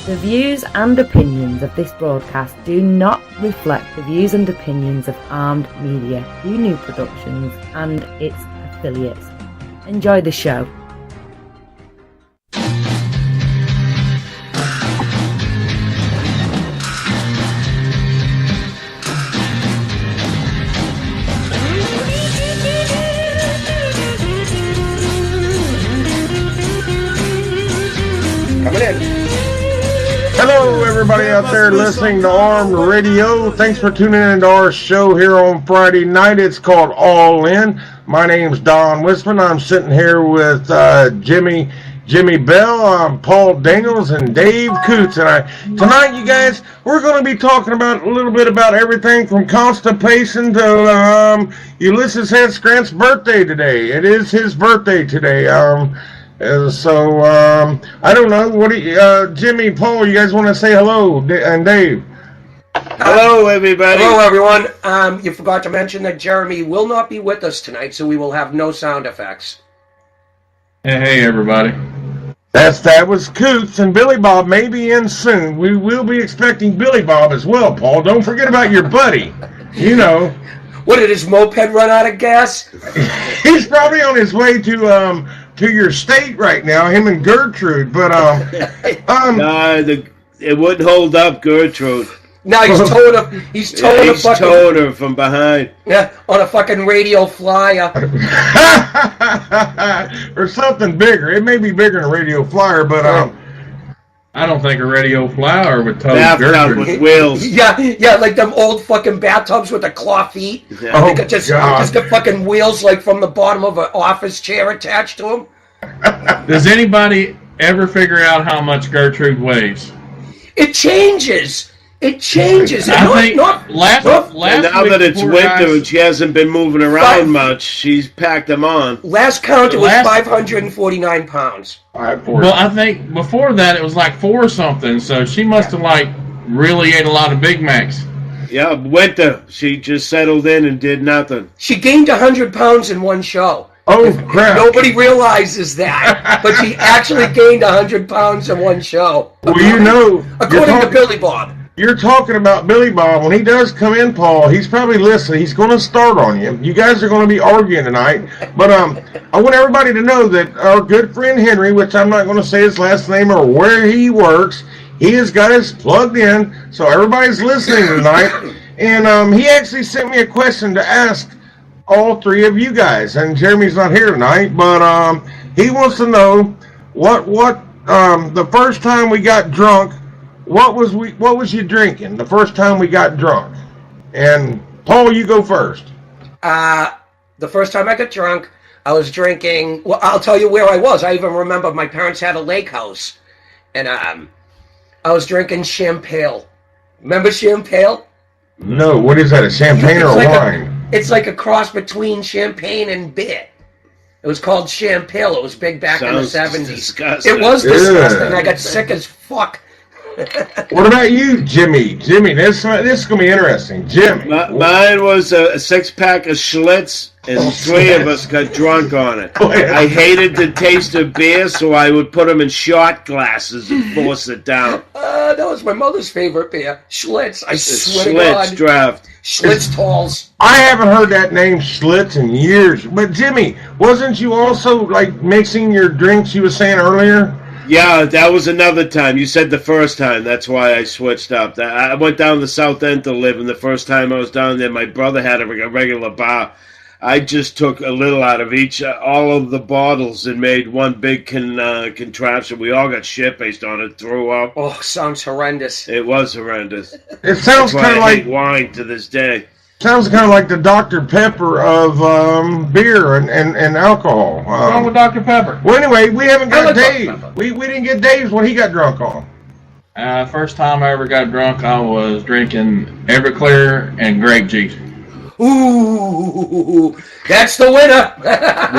The views and opinions of this broadcast do not reflect the views and opinions of Armed Media, New Productions, and its affiliates. Enjoy the show. Coming in. Hello, everybody out there listening to Armed Radio. Thanks for tuning in to our show here on Friday night. It's called All In. My name's Don Wisman. I'm sitting here with Jimmy Bell, Paul Daniels, and Dave Coots. And tonight, you guys, we're going to be talking about a little bit about everything from constipation to Ulysses S. Grant's birthday today. It is his birthday today. So, I don't know, what do you, Jimmy, Paul, you guys want to say hello, and Dave? Hello, everybody. Hello, everyone. You forgot to mention that Jeremy will not be with us tonight, so we will have no sound effects. Hey, everybody. That was Coots, and Billy Bob may be in soon. We will be expecting Billy Bob as well, Paul. Don't forget about your buddy, you know. What, did his moped run out of gas? He's probably on his way to your state right now, him and Gertrude, but it wouldn't hold up Gertrude. No, he's towing her from behind. Yeah, on a fucking radio flyer. Or something bigger. It may be bigger than a radio flyer, but I don't think a radio flyer would tow Gertrude with wheels. Yeah, like them old fucking bathtubs with the claw feet. Oh, just got fucking wheels like from the bottom of an office chair attached to them. Does anybody ever figure out how much Gertrude weighs? It changes. I think last now that it's winter and she hasn't been moving around much, she's packed them on. Last count, it was 549 pounds. Well, I think before that it was like 4 or something, so she must have like really ate a lot of Big Macs. Yeah, winter. She just settled in and did nothing. She gained 100 pounds in one show. Oh, crap. Nobody realizes that, but she actually gained 100 pounds in one show. Well, you know, according to Billy Bob. You're talking about Billy Bob. When he does come in, Paul, he's probably listening. He's going to start on you. You guys are going to be arguing tonight. But I want everybody to know that our good friend Henry, which I'm not going to say his last name or where he works, he has got us plugged in, so everybody's listening tonight. And he actually sent me a question to ask all 3 of you guys. And Jeremy's not here tonight, but he wants to know what the first time we got drunk. What was you drinking the first time we got drunk? And Paul, you go first. The first time I got drunk, I was drinking. Well, I'll tell you where I was. I even remember my parents had a lake house, and I was drinking champagne. Remember champagne? No, what is that? A champagne or like wine? It's like a cross between champagne and beer. It was called champagne. It was big back in the 70s. Disgusting. It was disgusting. I got sick as fuck. What about you, Jimmy? Jimmy, this is going to be interesting. Jimmy. Mine was a 6-pack of Schlitz, and 3 of us got drunk on it. I hated the taste of beer, so I would put them in shot glasses and force it down. That was my mother's favorite beer. Schlitz. I swear to God. Schlitz draft. Schlitz Talls. I haven't heard that name Schlitz in years. But Jimmy, wasn't you also like mixing your drinks you were saying earlier? Yeah, that was another time. You said the first time. That's why I switched up. I went down the South End to live, and the first time I was down there, my brother had a regular bar. I just took a little out of all of the bottles, and made one big contraption. We all got shit-faced on it, threw up. Oh, sounds horrendous. It was horrendous. It sounds kind of like... I hate wine to this day. Sounds kind of like the Dr. Pepper of beer and alcohol. What's wrong with Dr. Pepper? Well, anyway, we haven't got Dave. We didn't get Dave's what he got drunk on. First time I ever got drunk, I was drinking Everclear and grape juice. Ooh, that's the winner. I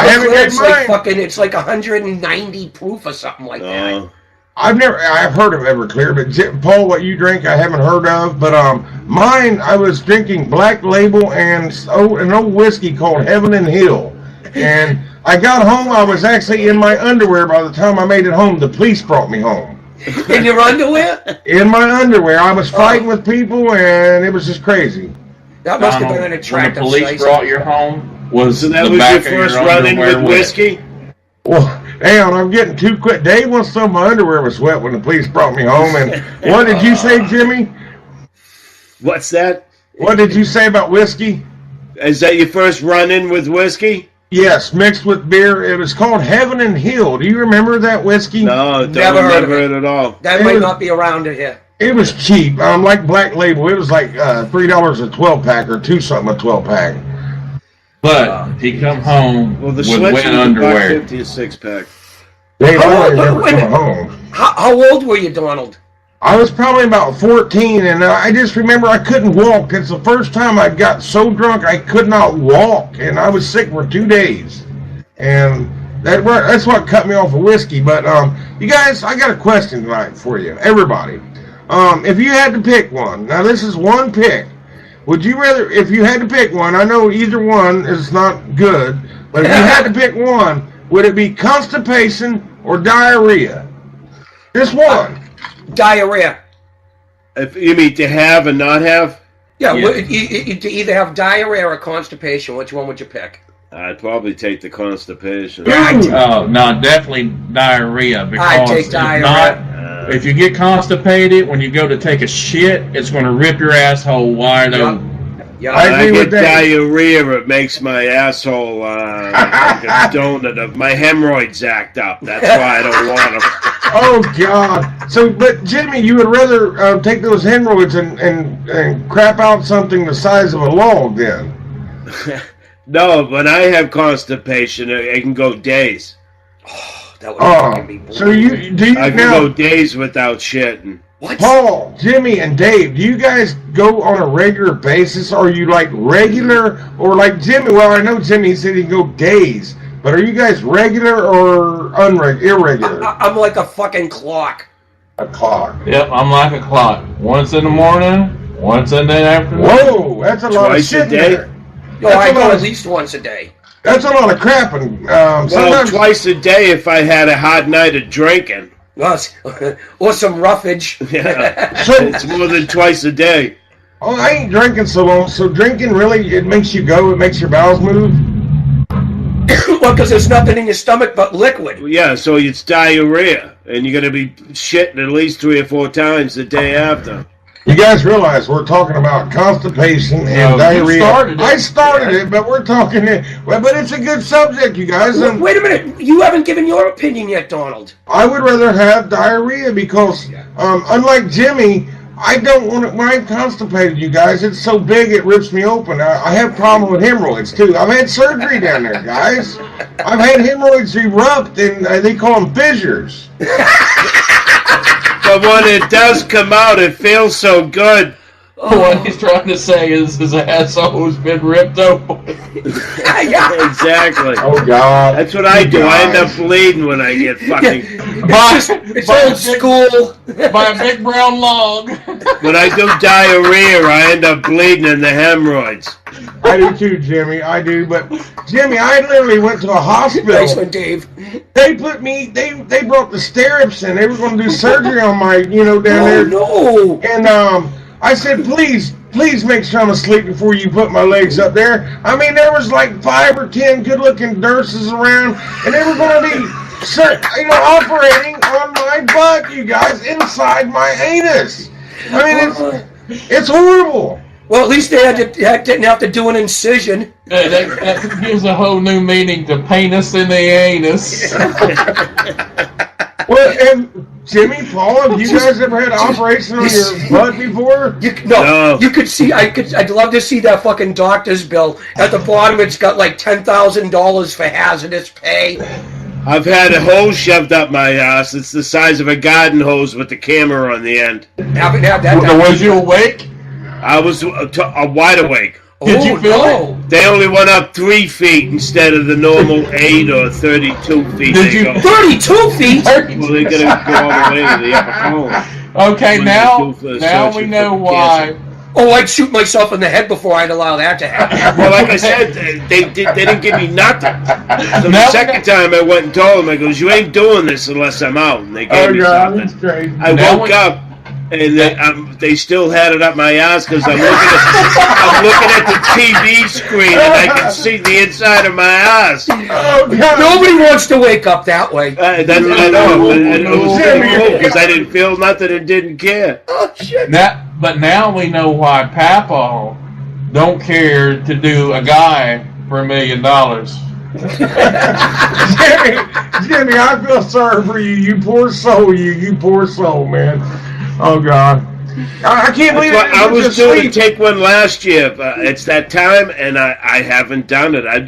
haven't got mine. It's like 190 proof or something like that. I've heard of Everclear, but Paul, what you drink, I haven't heard of. But mine, I was drinking Black Label and an old whiskey called Heaven and Hill. And I got home, I was actually in my underwear by the time I made it home. The police brought me home. In your underwear? In my underwear. I was fighting with people, and it was just crazy. That must have Donald, been an attractive when the police sight. brought you home, was So that the was back your of first your run-in underwear with wet? whiskey? Well, damn, I'm getting too quick. Dave wants to know my underwear was wet when the police brought me home. And what did you say, Jimmy? What's that? What did you say about whiskey? Is that your first run-in with whiskey? Yes, mixed with beer. It was called Heaven and Hill. Do you remember that whiskey? No, don't Never heard of remember it at all. That It might was- not be around here. It was cheap. Like Black Label. It was like $3 a 12-pack or $2 something a 12-pack. But he come home Well, the with Schlitz wet was underwear. $1.50 a six-pack. Dave, I don't remember wait a coming home. How old were you, Donald? I was probably about 14, and I just remember I couldn't walk. It's the first time I got so drunk I could not walk, and I was sick for 2 days. And that's what cut me off of whiskey. But you guys, I got a question tonight for you, everybody. If you had to pick one, now this is one pick. Would you rather, if you had to pick one, I know either one is not good, but if you had to pick one, would it be constipation or diarrhea? Just one. Diarrhea. If you mean to have and not have? Yeah, Yeah. to either have diarrhea or constipation, which one would you pick? I'd probably take the constipation. Oh, no, definitely diarrhea. Because I'd take if diarrhea. not, if you get constipated, when you go to take a shit, it's going to rip your asshole wide Yeah. open. Yeah, I When I agree get with that. diarrhea, it makes my asshole like a donut. My hemorrhoids act up. That's why I don't want them. Oh God! So, but Jimmy, you would rather take those hemorrhoids and crap out something the size of a log, then? No, when I have constipation, it can go days. that would fucking be Oh, so you do you I can now, go days without shitting. What? Paul, Jimmy, and Dave? Do you guys go on a regular basis? Are you like regular or like Jimmy? Well, I know Jimmy said he can go days, but are you guys regular or irregular? I'm like a fucking clock. A clock. Yep, I'm like a clock. Once in the morning, once in the afternoon. Whoa, that's a lot of Twice a shit day? there. No, That's I a go lot at of- least once a day. That's a lot of crap, and Well, sometimes twice a day if I had a hard night of drinking. Or some roughage. Yeah, So- it's more than twice a day. Oh, I ain't drinking so long. So drinking really, it makes you go. It makes your bowels move. Well, because there's nothing in your stomach but liquid. Yeah, so it's diarrhea, and you're gonna be shitting at least 3 or 4 times the day after. You guys realize we're talking about constipation and you diarrhea. started it. I started it, but we're talking it. Well, but it's a good subject, you guys. And Wait a minute. You haven't given your opinion yet, Donald. I would rather have diarrhea because, unlike Jimmy, I don't want it when I'm constipated. You guys, it's so big it rips me open. I have problem with hemorrhoids too. I've had surgery down there, guys. I've had hemorrhoids erupt, and they call them fissures. But when it does come out, it feels so good. What he's trying to say is his asshole's been ripped open. Exactly. Oh God! That's what I do. I end up bleeding when I get fucking. It's old school. By a big brown log. When I do diarrhea, I end up bleeding in the hemorrhoids. I do too, Jimmy. I do, but Jimmy, I literally went to a hospital. Nice one, Dave. They put me. They brought the stirrups in. They were going to do surgery on my, down Oh, there. no. And I said, please make sure I'm asleep before you put my legs up there. I mean, there was like 5 or 10 good-looking nurses around, and they were going to be, operating on my butt, you guys, inside my anus. I mean, it's horrible. Well, at least they didn't have to do an incision. That gives a whole new meaning to penis in the anus. Well, and Jimmy, Paul, have you guys ever had an operation on your butt before? No. You could see. I'd love to see that fucking doctor's bill. At the bottom, it's got like $10,000 for hazardous pay. I've had a hose shoved up my ass. It's the size of a garden hose with the camera on the end. Haven't had that. Was you awake? I was wide awake. Did you feel it? They only went up 3 feet instead of the normal 8 or 32 feet. Did they you- go. 32 feet? Well, they're gonna go all the way to the upper cone. Okay, When now they do for we searching know for why cancer. Oh, I'd shoot myself in the head before I'd allow that to happen. Well, like I said, they didn't give me nothing. So the second time I went and told them, I goes, "You ain't doing this unless I'm out." And they gave me something. I woke up, and they still had it up my ass because I'm looking at the TV screen and I can see the inside of my ass. Oh, nobody wants to wake up that way. I know. It was cool because I didn't feel nothing and didn't care. Oh shit! But now we know why Papa don't care to do a guy for $1 million. Jimmy, I feel sorry for you. You poor soul. You poor soul, man. Oh God, I can't believe it. I was due to take one last year. It's that time, and I haven't done it. I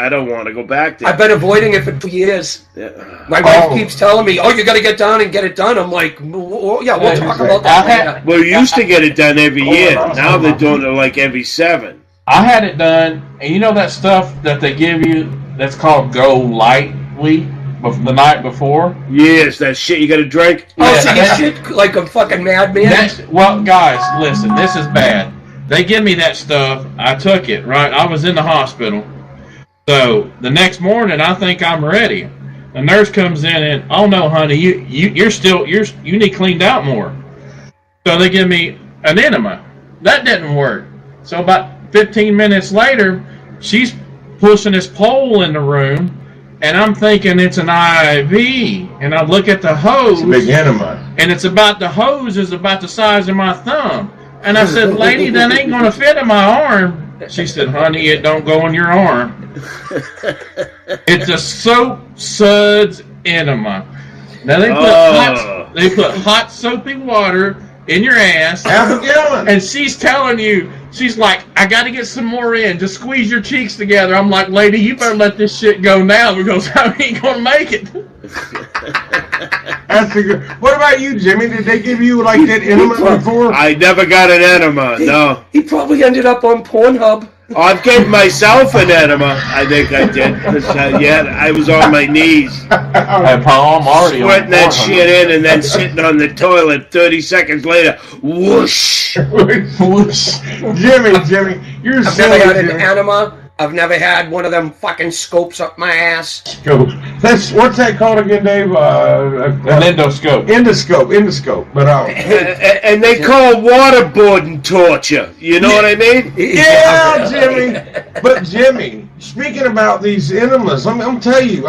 don't want to go back there. I've been avoiding it for 2 years. Yeah. My wife keeps telling me, "Oh, you got to get down and get it done." I'm like, "Yeah, we'll talk about that later." Well, we used to get it done every year. Now they're doing it like every 7. I had it done, and you know that stuff that they give you that's called Go Light Week the night before? Yes, that shit you got to drink. Oh, so you shit like a fucking madman? Well, guys, listen, this is bad. They give me that stuff. I took it, right? I was in the hospital. So the next morning, I think I'm ready. The nurse comes in and, "Oh no, honey, you need cleaned out more." So they give me an enema. That didn't work. So about 15 minutes later, she's pushing this pole in the room, and I'm thinking it's an IV. And I look at the hose. It's a big enema. And the hose is about the size of my thumb. And I said, "Lady, that ain't going to fit in my arm." She said, "Honey, it don't go in your arm." It's a soap suds enema. Now they put hot soapy water in your ass. Half a gallon. And she's telling you, she's like, "I got to get some more in. Just squeeze your cheeks together." I'm like, "Lady, you better let this shit go now because I ain't going to make it." That's a good. What about you, Jimmy? Did they give you like that enema before? I never got an enema. No. He probably ended up on Pornhub. I gave myself an enema. I think I did. I was on my knees. I'm already sweating that shit in and then sitting on the toilet 30 seconds later. Whoosh. Whoosh. Jimmy, you're I've never had an enema. I've never had one of them fucking scopes up my ass. What's that called again, Dave? An endoscope. Endoscope. But and they call waterboarding torture. You know what I mean? Yeah, Jimmy. But Jimmy, speaking about these enemas, I'm gonna tell you.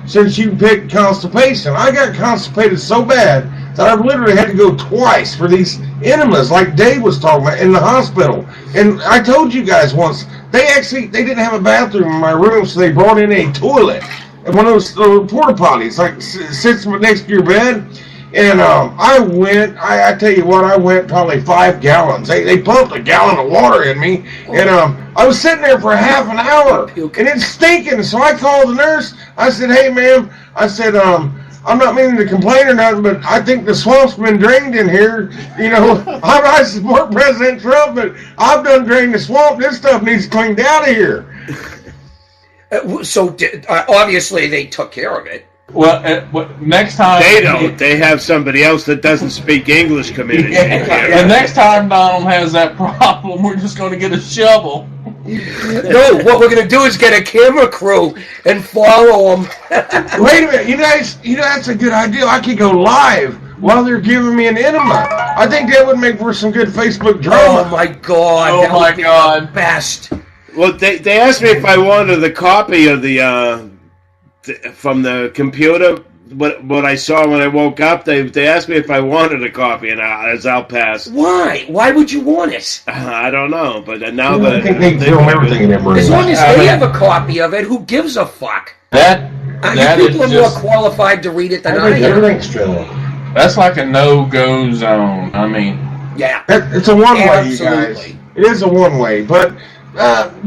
Since you picked constipation, I got constipated so bad that I've literally had to go twice for these enemas, like Dave was talking about, in the hospital. And I told you guys once, they didn't have a bathroom in my room, so they brought in a toilet. And one of those porta potties, like, sits next to your bed. And I tell you what, I went probably 5 gallons. They pumped a gallon of water in me. And I was sitting there for half an hour. And it's stinking. So I called the nurse. I said, "Hey, ma'am," I said, "I'm not meaning to complain or nothing, but I think the swamp's been drained in here. You know, I support President Trump, but I've done drained the swamp. This stuff needs cleaned out of here." So obviously they took care of it. Well, next time they don't. They have somebody else that doesn't speak English come in. And next time Donald has that problem, we're just going to get a shovel. No, what we're going to do is get a camera crew and follow them. Wait a minute, you guys, that's a good idea. I could go live while they're giving me an enema. I think that would make for some good Facebook drama. Oh my God! Oh my God! The best. Well, they asked me if I wanted a copy of the from the computer. What I saw when I woke up, they asked me if I wanted a copy, and I'll pass. Why? Why would you want it? I don't know, but now that I think they film everything in them rooms. As long as they have a copy of it, who gives a fuck? That people are more qualified to read it than I am. Everything's true. That's like a no-go zone. I mean, yeah, it's a one-way, you guys. It is a one-way, but.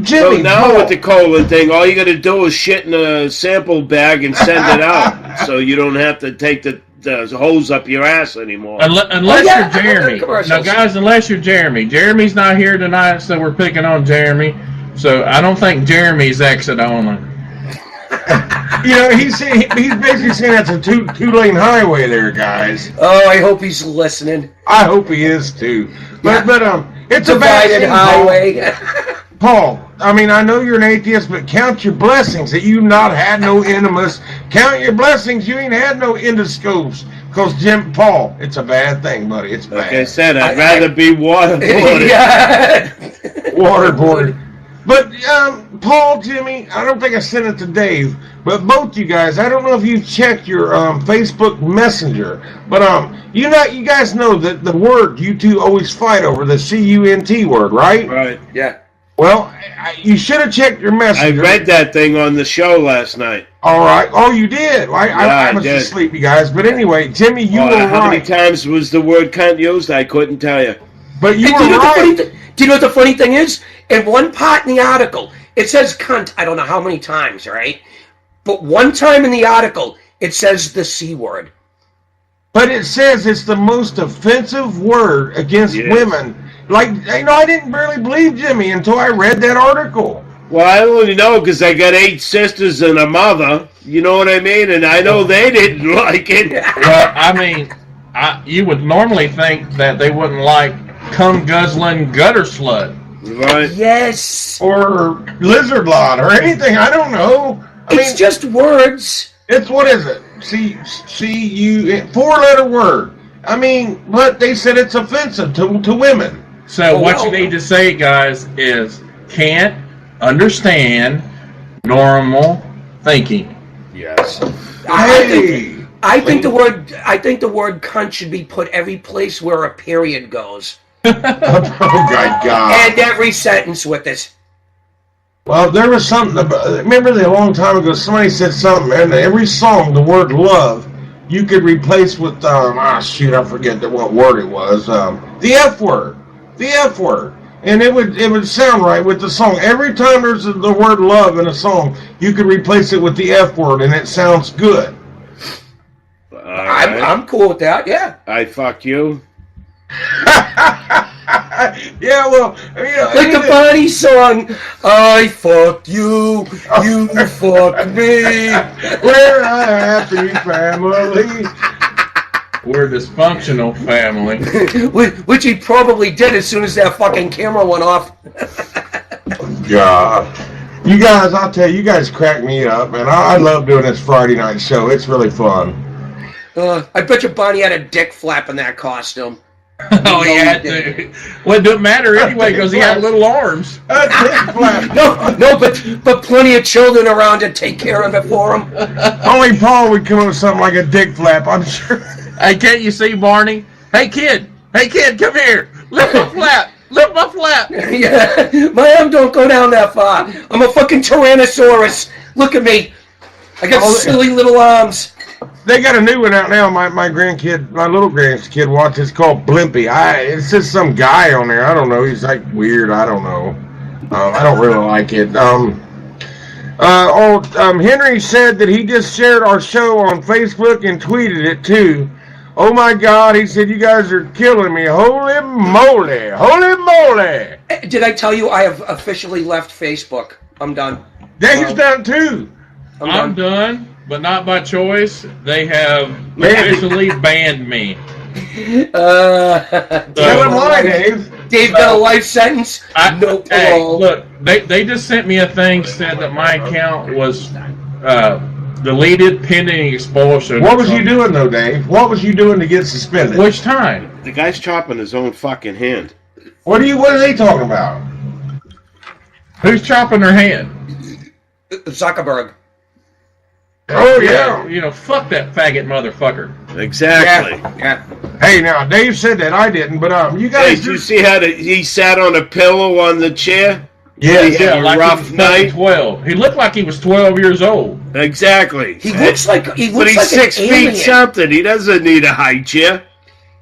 Jimmy, so now with the colon thing, all you got to do is shit in a sample bag and send it out, so you don't have to take the hose up your ass anymore. Unless you're Jeremy. Now, guys, unless you're Jeremy. Jeremy's not here tonight, so we're picking on Jeremy. So I don't think Jeremy's exit only. You know, he's basically saying that's a two-lane highway there, guys. Oh, I hope he's listening. I hope he is too. But It's a bad divided thing, highway. Paul, I mean, I know you're an atheist, but count your blessings that you not had no enemas. Count your blessings you ain't had no endoscopes. Because, Paul, it's a bad thing, buddy. It's bad. Like I said, I'd rather be waterboarded. Yeah. Waterboarded. But, Paul, Jimmy, I don't think I sent it to Dave, but both you guys, I don't know if you've checked your Facebook Messenger, but you guys know that the word you two always fight over, the C-U-N-T word, right? Right. Yeah. Well, you should have checked your I Messenger. read that thing on the show last night. All right. Oh, you did? I was did. asleep, you guys. But anyway, Jimmy, you were How many right. times was the word cunt used? I couldn't tell you. But you Hey, were do you know right. do you know what the funny thing is? In one part in the article, it says cunt, I don't know how many times, right? But one time in the article, it says the C word. But it says it's the most offensive word against women. Like, I didn't really believe Jimmy until I read that article. Well, I only know because I got 8 sisters and a mother. You know what I mean? And I know they didn't like it. Well, I mean, you would normally think that they wouldn't like cum guzzling gutter slut. Right. Yes. Or lizard lot or anything. I don't know. It's just words. It's, what is it? C-U, 4-letter word. I mean, but they said it's offensive to women. So what you need to say, guys, is can't understand normal thinking. Yes. I think the word cunt should be put every place where a period goes. Oh my God. And every sentence with it. Well, there was something about, remember a long time ago, somebody said something, and every song, the word love, you could replace with, I forget what word it was, the F word. The F word. And it would sound right with the song. Every time there's the word love in a song, you could replace it with the F word, and it sounds good. I'm cool with that, yeah. I fuck you. Yeah, well, like the Bonnie song, I fuck you, you fuck me. We're a happy family. We're a dysfunctional family. Which he probably did as soon as that fucking camera went off. God. You guys, I'll tell you, you guys crack me up, man. I love doing this Friday night show. It's really fun. I bet you Bonnie had a dick flap in that costume. Oh, he had to. Well, it didn't matter anyway because he had little arms. No, but plenty of children around to take care of it for him. Only Paul would come up with something like a dick flap, I'm sure. Hey, can't you see, Barney? Hey, kid, come here. Lift my flap. Lift my flap. Yeah, my arm don't go down that far. I'm a fucking Tyrannosaurus. Look at me. I got silly little arms. They got a new one out now. My grandkid, my little grandkid watches. It's called Blimpy. It's just some guy on there. I don't know. He's like weird. I don't know. I don't really like it. Henry said that he just shared our show on Facebook and tweeted it too. Oh my God, he said, you guys are killing me. Holy moly. Holy moly. Did I tell you I have officially left Facebook? I'm done. Dave's done too. I'm done, but not by choice. They have officially banned me. Tell him why, Dave. Dave got a life sentence. No parole. Hey, look, they just sent me a thing said that my account was deleted pending expulsion. What was you doing though, Dave? What was you doing to get suspended? Which time? The guy's chopping his own fucking hand. What are they talking about? Who's chopping their hand? Zuckerberg. Oh yeah. You know, fuck that faggot motherfucker. Exactly. Yeah. Hey, now Dave said that I didn't, but you Hey, guys. did you see how he sat on a pillow on the chair? Yeah, He had a like rough he was night. 12. He looked like he was 12 years old. Exactly. He looks like But he's like 6 an feet alien. something. He doesn't need a high chair.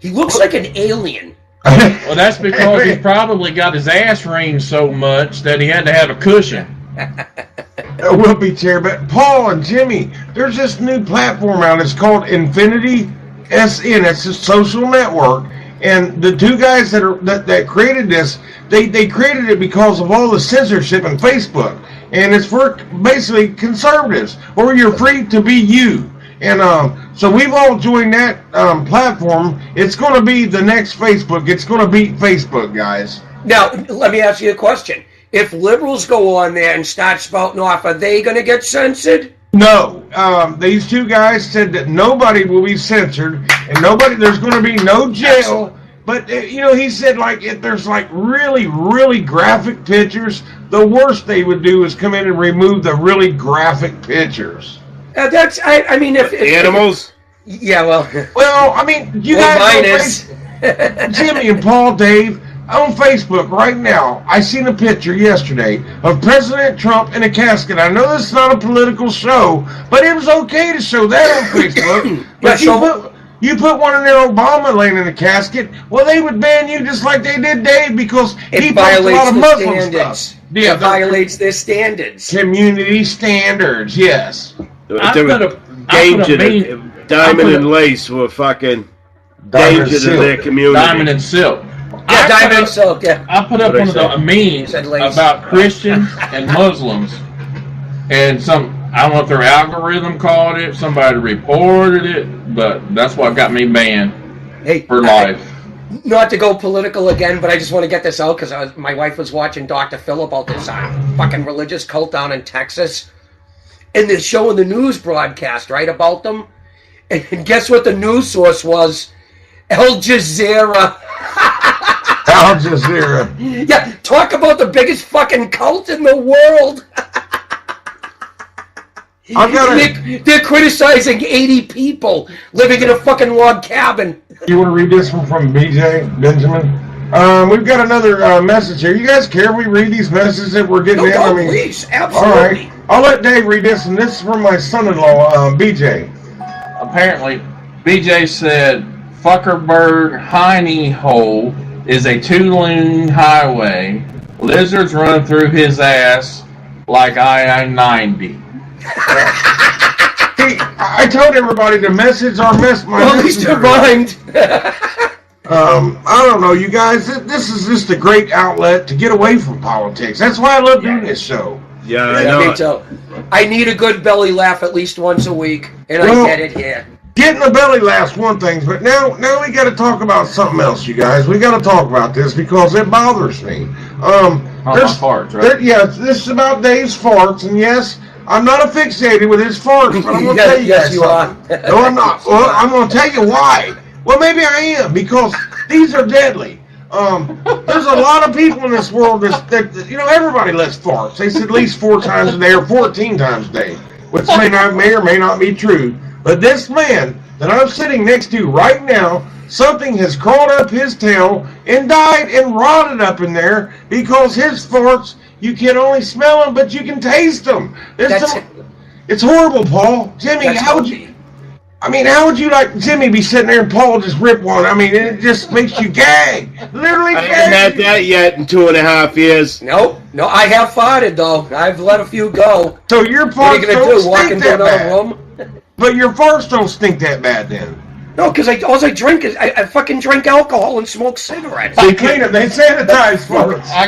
He looks like an alien. Well, that's because he probably got his ass ringed so much that he had to have a cushion. A whoopee chair. But Paul and Jimmy, there's this new platform out. It's called Infinity SN. It's a social network. And the two guys that created this, they created it because of all the censorship in Facebook. And it's for basically conservatives, or you're free to be you. And so we've all joined that platform. It's going to be the next Facebook. It's going to beat Facebook, guys. Now, let me ask you a question. If liberals go on there and start spouting off, are they going to get censored? No, these two guys said that nobody will be censored, and there's going to be no jail. But, he said, like, if there's, like, really, really graphic pictures, the worst they would do is come in and remove the really graphic pictures. I mean, if Animals? Yeah, well. Well, I mean, you guys know Jimmy and Paul, Dave, on Facebook right now, I seen a picture yesterday of President Trump in a casket. I know this is not a political show, but it was okay to show that on Facebook. But you put one in there, Obama laying in a casket, well, they would ban you just like they did Dave because he posts a lot of Muslim stuff. Yeah, it violates their standards. Community standards, yes. Diamond and Lace were fucking danger to their community. Diamond and Silk. Yeah, Diamond and Silk, yeah. I put up one of the memes about Christians and Muslims, and I don't know if their algorithm called it, somebody reported it, but that's what got me banned for life. Not to go political again, but I just want to get this out because my wife was watching Dr. Phil about this fucking religious cult down in Texas, and they're showing the news broadcast, right, about them. And guess what the news source was? Al Jazeera. Al Jazeera. Yeah, talk about the biggest fucking cult in the world. They're criticizing 80 people living in a fucking log cabin. You want to read this one from BJ Benjamin? We've got another message here. You guys care if we read these messages that we're getting in? Please, absolutely. All right. I'll let Dave read this, and this is from my son-in-law, BJ. Apparently, BJ said, Fuckerberg Heine Hole is a two-lane highway. Lizards run through his ass like I-90. I told everybody to message our at least it rhymed. I don't know, you guys. This is just a great outlet to get away from politics. That's why I love doing this show. Yeah, I know. Me too. I need a good belly laugh at least once a week, and I get it here. Getting a belly laugh's one thing, but now we got to talk about something else, you guys. We got to talk about this because it bothers me. Farts, right? This is about Dave's farts, and yes, I'm not fixated with his farts, but I'm going to tell you guys something. No, I'm not. Well, I'm going to tell you why. Well, maybe I am, because these are deadly. There's a lot of people in this world that everybody lets farts. They said at least 4 times a day or 14 times a day, which may or may not be true. But this man that I'm sitting next to right now, something has crawled up his tail and died and rotted up in there because his farts, you can only smell them, but you can taste them. It's horrible, Paul. Jimmy, how would you like Jimmy be sitting there and Paul just rip one? I mean, it just makes you gag. Literally I gag. haven't had that yet in 2.5 years. No, I have farted though. I've let a few go. So your farts what are you gonna don't do? Walk stink into that another bad. room? But your farts don't stink that bad then. No, because all I drink is I fucking drink alcohol and smoke cigarettes. They clean it. They sanitize farts. I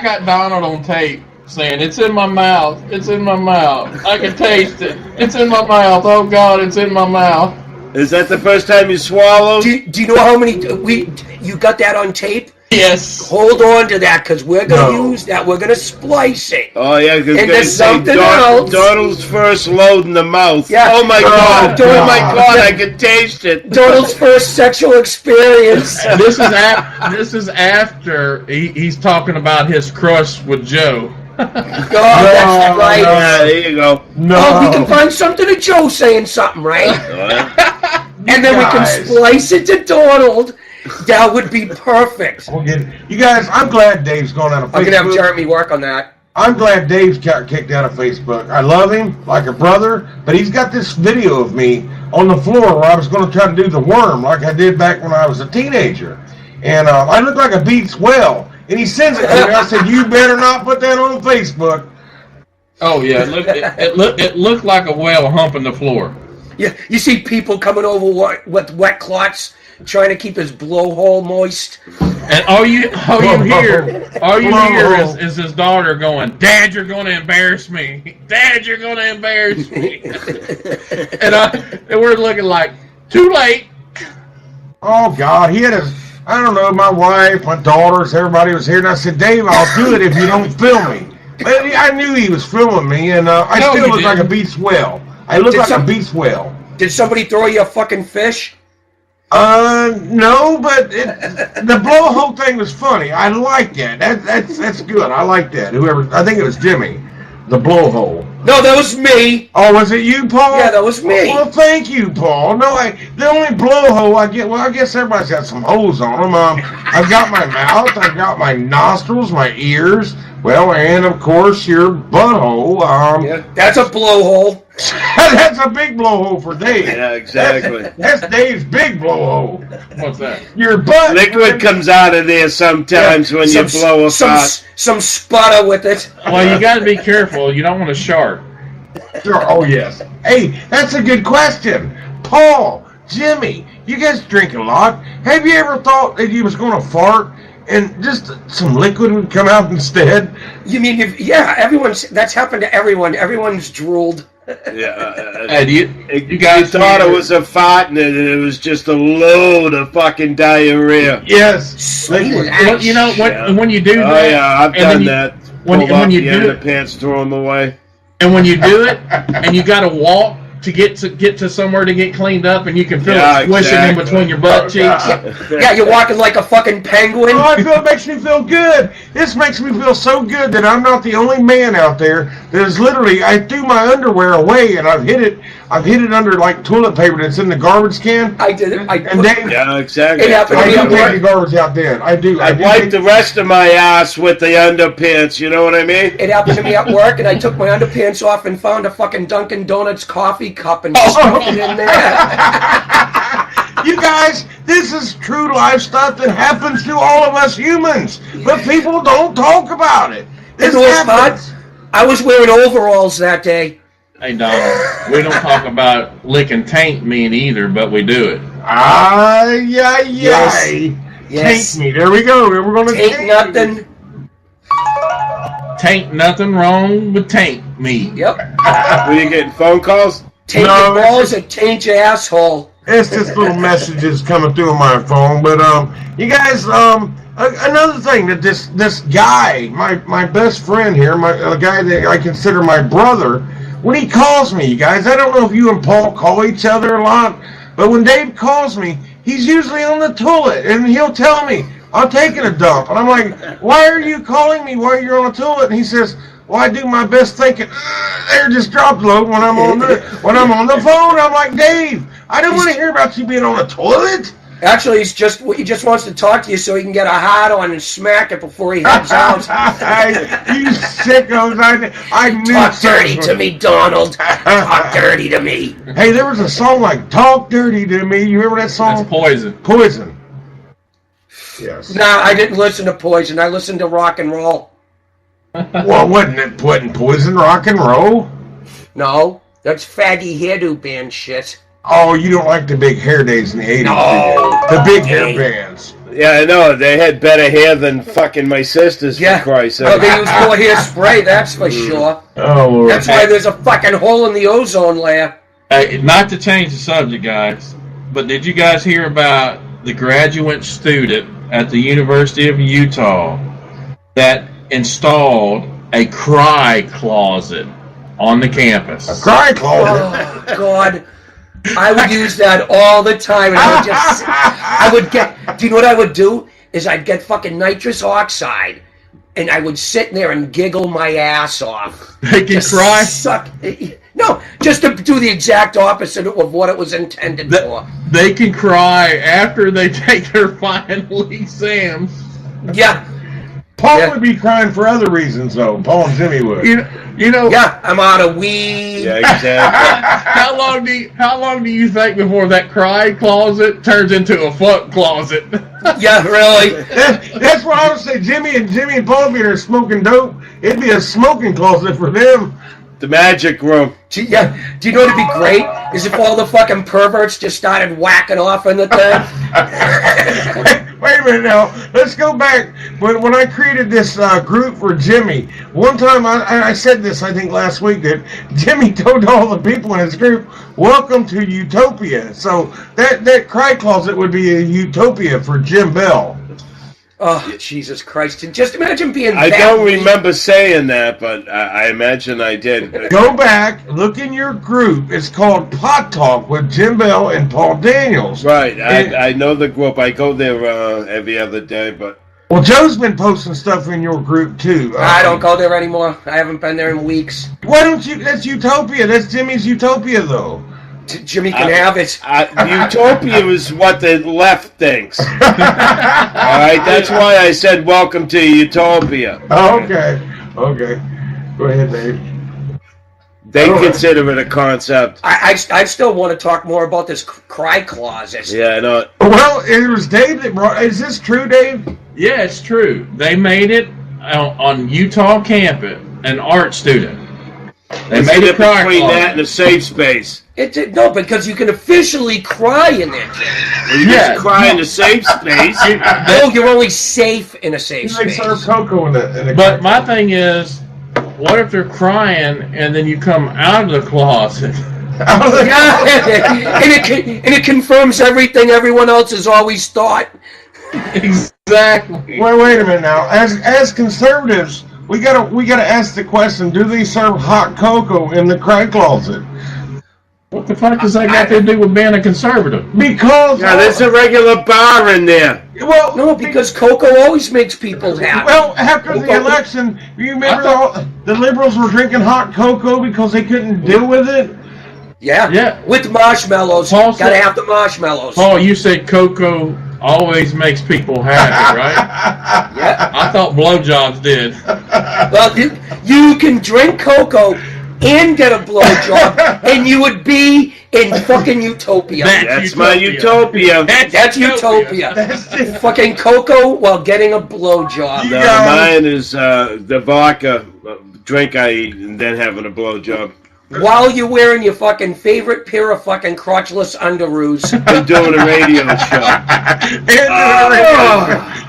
got Donald on tape saying, "It's in my mouth. It's in my mouth. I can taste it. It's in my mouth. Oh God, it's in my mouth." Is that the first time you swallowed? Do you know how many you got that on tape? Yes. Hold on to that because we're going to use that. We're going to splice it. Oh, yeah, because and there's something else. Donald's first load in the mouth. Yeah. Oh, my God. Oh, my God, I can taste it. Donald's first sexual experience. This is after he's talking about his crush with Joe. That's right. Yeah, there you go. No. Oh, we can find something to Joe saying something, right? And then we can splice it to Donald. That would be perfect. You guys, I'm glad Dave's gone out of Facebook. I'm going to have Jeremy work on that. I'm glad Dave's got kicked out of Facebook. I love him like a brother, but he's got this video of me on the floor where I was going to try to do the worm like I did back when I was a teenager. And I look like a beats well. And he sends it to me. I said, "You better not put that on Facebook." Oh, yeah. It looked like a whale humping the floor. Yeah, you see people coming over with wet clots trying to keep his blowhole moist. And all you hear is his daughter going, "Dad, you're going to embarrass me. Dad, you're going to embarrass me." and we're looking like, too late. Oh God, I don't know, my wife, my daughters, everybody was here, and I said, Dave, I'll do it if you don't film me. But I knew he was filming me, and I still look like a beast whale. I look like a beast whale. Did somebody throw you a fucking fish? No, but the blowhole thing was funny. I like that. That's good. I like that. I think it was Jimmy, the blowhole. No, that was me. Oh, was it you, Paul? Yeah, that was me. Well, thank you, Paul. No, the only blowhole I get, well, I guess everybody's got some holes on them. I've got my mouth, I've got my nostrils, my ears, well, and of course your butthole. Yeah, that's a blowhole. That's a big blowhole for Dave. Yeah, exactly. That's Dave's big blowhole. What's that? Your butt. Liquid comes out of there sometimes when you blow a fart. Some sputter with it. Well, you got to be careful. You don't want to shark. Sure. Oh, yes. Hey, that's a good question. Paul, Jimmy, you guys drink a lot. Have you ever thought that you was going to fart and just some liquid would come out instead? You mean, that's happened to everyone. Everyone's drooled. Yeah. Hey, you guys thought it was a fart and it was just a load of fucking diarrhea. Yes. Well, you know, when you do that. Oh, yeah, I've done that. When you do it, pants, throw them away. And when you do it, and you got to walk to get to somewhere to get cleaned up, and you can feel it squishing in between your butt cheeks. Yeah, you're walking like a fucking penguin. Oh, it makes me feel good. This makes me feel so good that I'm not the only man out there that is literally, I threw my underwear away and I've hid it under like toilet paper that's in the garbage can. I did it. Yeah, exactly. It happened I to me do at take work. the garbage out then. I do. I wiped the rest of my ass with the underpants, you know what I mean? It happened to me at work, and I took my underpants off and found a fucking Dunkin' Donuts coffee cup and stuck it in there. You guys, this is true life stuff that happens to all of us humans, but people don't talk about it. This happens. I was wearing overalls that day. Hey, Donald, we don't talk about licking taint meat either, but we do it. Yes. Taint meat. There we go. We're going to taint nothing. Taint nothing wrong with taint meat. Yep. Were you getting phone calls? Taint your balls or taint your asshole. It's just little messages coming through on my phone. But you guys, another thing that this guy, my best friend here, a guy that I consider my brother, when he calls me, you guys, I don't know if you and Paul call each other a lot, but when Dave calls me, he's usually on the toilet, and he'll tell me, I'm taking a dump. And I'm like, why are you calling me while you're on the toilet? And he says, well, I do my best thinking, there just dropped load when I'm on the phone. I'm like, Dave, I don't want to hear about you being on the toilet. Actually, he just wants to talk to you so he can get a hard on and smack it before he heads out. You sickos! I knew. Talk dirty to me, Donald. Talk dirty to me. Hey, there was a song like "Talk Dirty to Me." You remember that song? That's Poison. Poison. Yes. No, I didn't listen to Poison. I listened to rock and roll. Well, wasn't it putting Poison rock and roll? No, that's faggy hairdo band shit. Oh, you don't like the big hair days in the 80s, No. The big hair bands. Yeah, I know. They had better hair than fucking my sisters, for Christ's sake. Oh, they use more hairspray, that's for sure. Oh, Lord. That's why there's a fucking hole in the ozone layer. Hey, not to change the subject, guys, but did you guys hear about the graduate student at the University of Utah that installed a cry closet on the campus? A cry closet? Oh, God. I would use that all the time, and do you know what I would do? Is I'd get fucking nitrous oxide, and I would sit there and giggle my ass off. They can cry? No, just to do the exact opposite of what it was intended for. They can cry after they take their final exams. Yeah. Paul would be crying for other reasons, though. Paul and Jimmy would. You know. Yeah, I'm out of weed. Yeah, exactly. How long do you think before that cry closet turns into a fuck closet? Yeah, really. That's what I would say. Jimmy and Paul be there smoking dope. It'd be a smoking closet for them. The magic room. Yeah. Do you know what'd be great? Is if all the fucking perverts just started whacking off in the thing. Wait a minute now. Let's go back. When I created this group for Jimmy, one time I said this, I think last week, that Jimmy told all the people in his group, welcome to Utopia. So that cry closet would be a utopia for Jim Bell. Oh, Jesus Christ. And just imagine being I that don't weak. remember saying that, but I imagine I did. Go back, look in your group. It's called Pot Talk with Jim Bell and Paul Daniels. Right, I know the group. I go there every other day, but... Well, Joe's been posting stuff in your group, too. I don't go there anymore. I haven't been there in weeks. Why don't you? That's Utopia. That's Jimmy's Utopia, though. Jimmy can have it. Utopia is what the left thinks. All right, that's why I said welcome to Utopia. Oh, okay. Okay. Go ahead, Dave. They consider it a concept. I still want to talk more about this cry closet. Yeah, I know. Well, it was Dave that brought. Is this true, Dave? Yeah, it's true. They made it on Utah campus, an art student. They made it cry between closet. that and a safe space. No, because you can officially cry in there. Well, you just cry in a safe space. No, you're only safe in a safe They space. serve cocoa in the But my thing is, what if they're crying and then you come out of the closet? Yeah, and it confirms everything everyone else has always thought. Exactly. Well, wait a minute now. As conservatives, we gotta ask the question: do they serve hot cocoa in the cry closet? What the fuck does that got to do with being a conservative? Because There's a regular bar in there. well, No, because cocoa always makes people happy. well, after the election, you remember the liberals were drinking hot cocoa because they couldn't deal with it. Yeah. With marshmallows. Paul Gotta said- have the marshmallows. Paul, you said cocoa always makes people happy, right? Yeah. I thought blowjobs did. Well, you can drink cocoa and get a blowjob, and you would be in fucking Utopia. That's my utopia. That's Utopia. Fucking cocoa while getting a blowjob. No, mine is the vodka drink I eat and then having a blowjob. While you're wearing your fucking favorite pair of fucking crotchless underoos. And doing a radio show.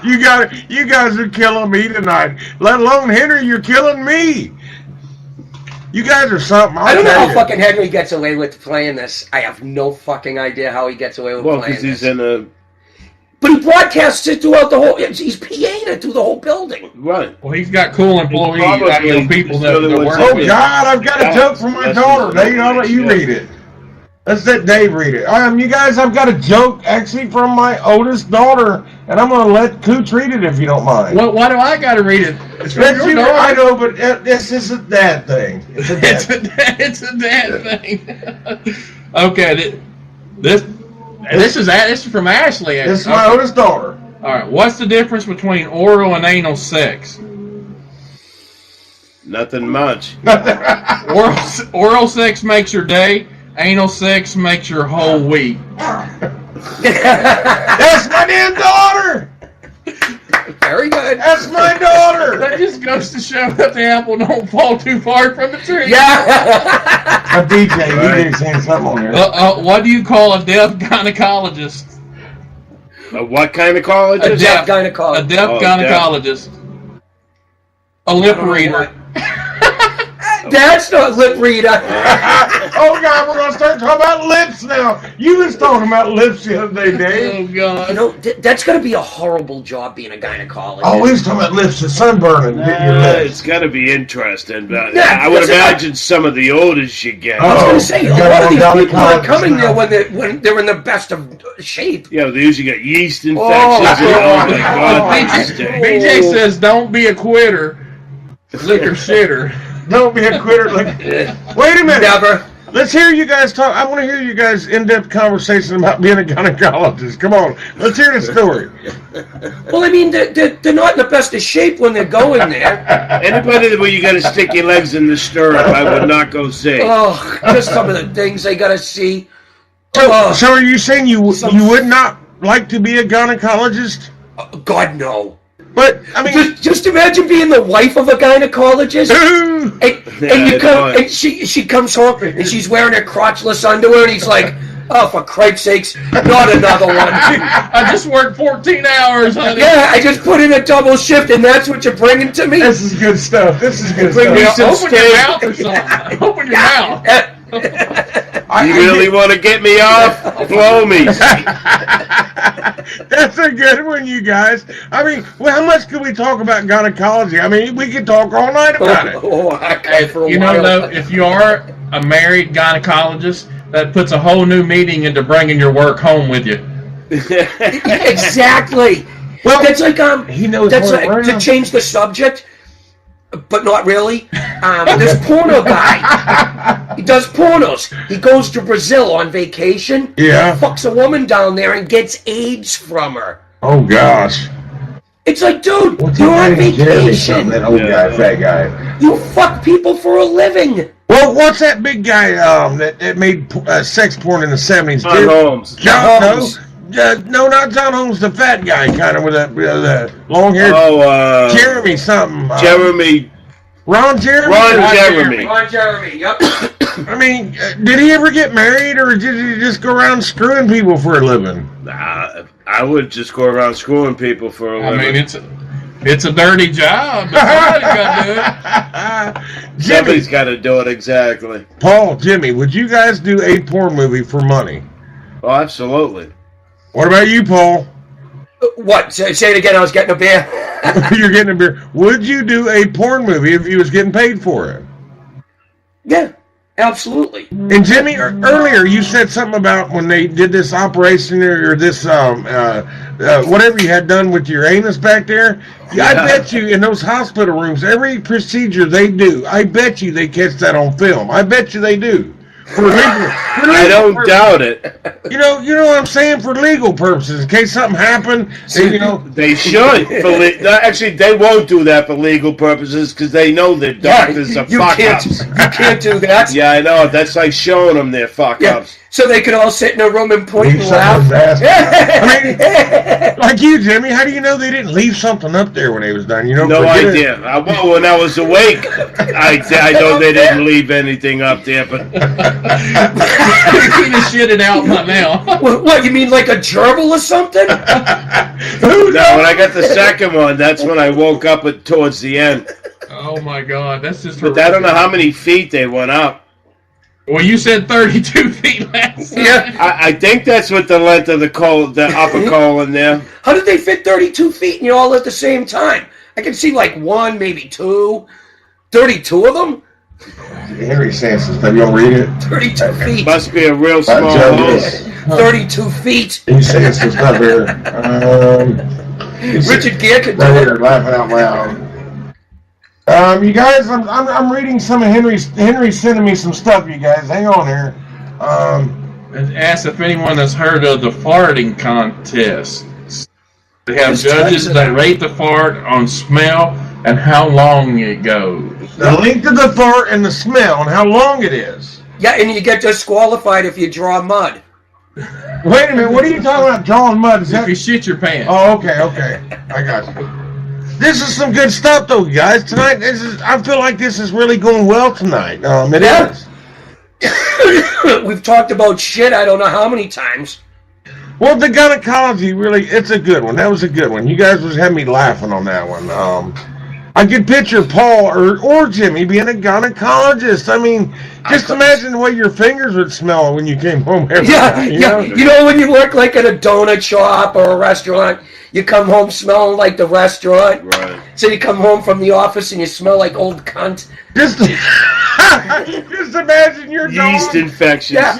You guys are killing me tonight. Let alone Henry, you're killing me. You guys are something. I don't know how fucking Henry gets away with playing this. I have no fucking idea how he gets away with Well, playing because he's this. in a... But he broadcasts it throughout the whole... He's PA'd it through the whole building. Right. Well, he's got cool employees, Probably people just that really work wants Oh with. God, I've got a joke for my daughter. Dave, I'll let you read it. Let's let Dave read it. You guys, I've got a joke actually from my oldest daughter, and I'm gonna let Cooch read it if you don't mind. Why do I got to read it? It's from That's your you, I daughter. know, but this is a dad thing. It's a dad. It's a dad thing. Okay, this is from Ashley. This is my oldest daughter. All right, what's the difference between oral and anal sex? Nothing much. Oral sex makes your day. Anal sex makes your whole week. That's my damn daughter. Very good. That's my daughter. That just goes to show that the apple don't fall too far from the tree. Yeah. A DJ, he's saying something on there. What do you call a deaf gynecologist? A what kind of college? A deaf A gynecologist. deaf Oh, gynecologist. A lip reader. That's not lip reader. Oh God, we're gonna start talking about lips now. You was talking about lips the other day, Dave. Oh God. You know, that's going to be a horrible job being a gynecologist. Oh, we was talking about lips, the sunburning, hitting your lips. It's got to be interesting. But Yeah, I would because imagine some of the orders you get. I was going Oh, to say, you a got lot of one these down the people aren't college coming there now. when they're in the best of shape. Yeah, they usually got yeast infections. Oh, my God. BJ says, "Don't be a quitter, lick or shitter." Don't be a quitter. Like, wait a minute. Never. Let's hear you guys talk. I want to hear you guys in-depth conversation about being a gynecologist. Come on, let's hear the story. Well, I mean, they're not in the best of shape when they're going there. Anybody where you got to stick your legs in the stirrup, I would not go see. Oh, just some of the things they got to see. So are you saying you would not like to be a gynecologist? God, no. But I mean, Just imagine being the wife of a gynecologist. and Yeah, you come, it's and she comes home and she's wearing her crotchless underwear, and he's like, Oh, for Christ's sakes, not another one. I just worked 14 hours, honey. Yeah, I just put in a double shift, and that's what you're bringing to me? This is good stuff. This is good Bring me stuff. some Open your steak. mouth or something. Open your mouth. You really want to get me off? Blow me. That's a good one, you guys. I mean, well, how much can we talk about gynecology? I mean, we could talk all night about it. Oh, I got for a You while. know, though, if you are a married gynecologist, that puts a whole new meaning into bringing your work home with you. Exactly. Well, That's like he knows That's more like, than to change the subject, but not really. This porno guy, he does pornos. He goes to Brazil on vacation. Yeah. Fucks a woman down there and gets AIDS from her. Oh gosh. It's like, dude, What's you're on his name? Jeremy vacation. something, that old guy, fat guy. You fuck people for a living. Well, what's that big guy that made sex porn in the 70s? John Holmes. John Holmes. No, not John Holmes, the fat guy, kind of with the long hair. Oh, Jeremy something. Jeremy. Ron Jeremy? Ron Jeremy. Ron Jeremy, yep. I mean, did he ever get married, or did he just go around screwing people for a living? I would just go around screwing people for a I living. mean, it's a dirty job, but somebody's got to do it. Jimmy, Somebody's got to do it, exactly. Paul, Jimmy, would you guys do a porn movie for money? Oh, absolutely. What about you, Paul? What? Say it again. I was getting a beer. You're getting a beer. Would you do a porn movie if you was getting paid for it? Yeah, absolutely. And Jimmy, earlier you said something about when they did this operation or this whatever you had done with your anus back there. Yeah. I bet you in those hospital rooms, every procedure they do, I bet you they catch that on film. I bet you they do. For legal I don't doubt it. You know what I'm saying? For legal purposes, in case something happened, They should. Actually, they won't do that for legal purposes because they know their doctors are you fuck-ups. can't do that. Yeah, I know. That's like showing them their fuck-ups. So they could all sit in a room and point and leave laugh. something I mean, like you, Jimmy. How do you know they didn't leave something up there when they was done? You know, No forget it. idea. Well, when I was awake, I know they didn't leave anything up there, but He'd have shit it out by now. What, you mean like a gerbil or something? no, when I got the second one, that's when I woke up towards the end. Oh my God, that's just. But I don't know how many feet they went up. Well, you said 32 feet last time. Yeah. I think that's what the length of the upper colon there. How did they fit 32 feet and you all at the same time? I can see like one, maybe two. 32 of them? Henry saying some stuff. You don't read it? 32 feet. Must be a real small Judges. hole. 32 feet. He's saying some stuff here. Richard Gere could do Right it. here, laughing out loud. You guys, I'm reading some of Henry's sending me some stuff. You guys, hang on here. And asked if anyone has heard of the farting contest. They have There's judges tons of that them. rate the fart on smell and how long it goes. The length of the fart and the smell and how long it is. Yeah, and you get disqualified if you draw mud. Wait a minute, what are you talking about? Drawing mud? Is If that? you shit your pants. Oh, okay, I got you. This is some good stuff, though, guys. Tonight, I feel like this is really going well tonight. It Yeah. is. We've talked about shit I don't know how many times. Well, the gynecology it's a good one. That was a good one. You guys was having me laughing on that one. I could picture Paul or Jimmy being a gynecologist. I mean, just imagine the way your fingers would smell when you came home every night. You know? You know when you work like at a donut shop or a restaurant, you come home smelling like the restaurant. Right. So you come home from the office and you smell like old cunt. Just imagine your Yeast dog. infections. Yeah.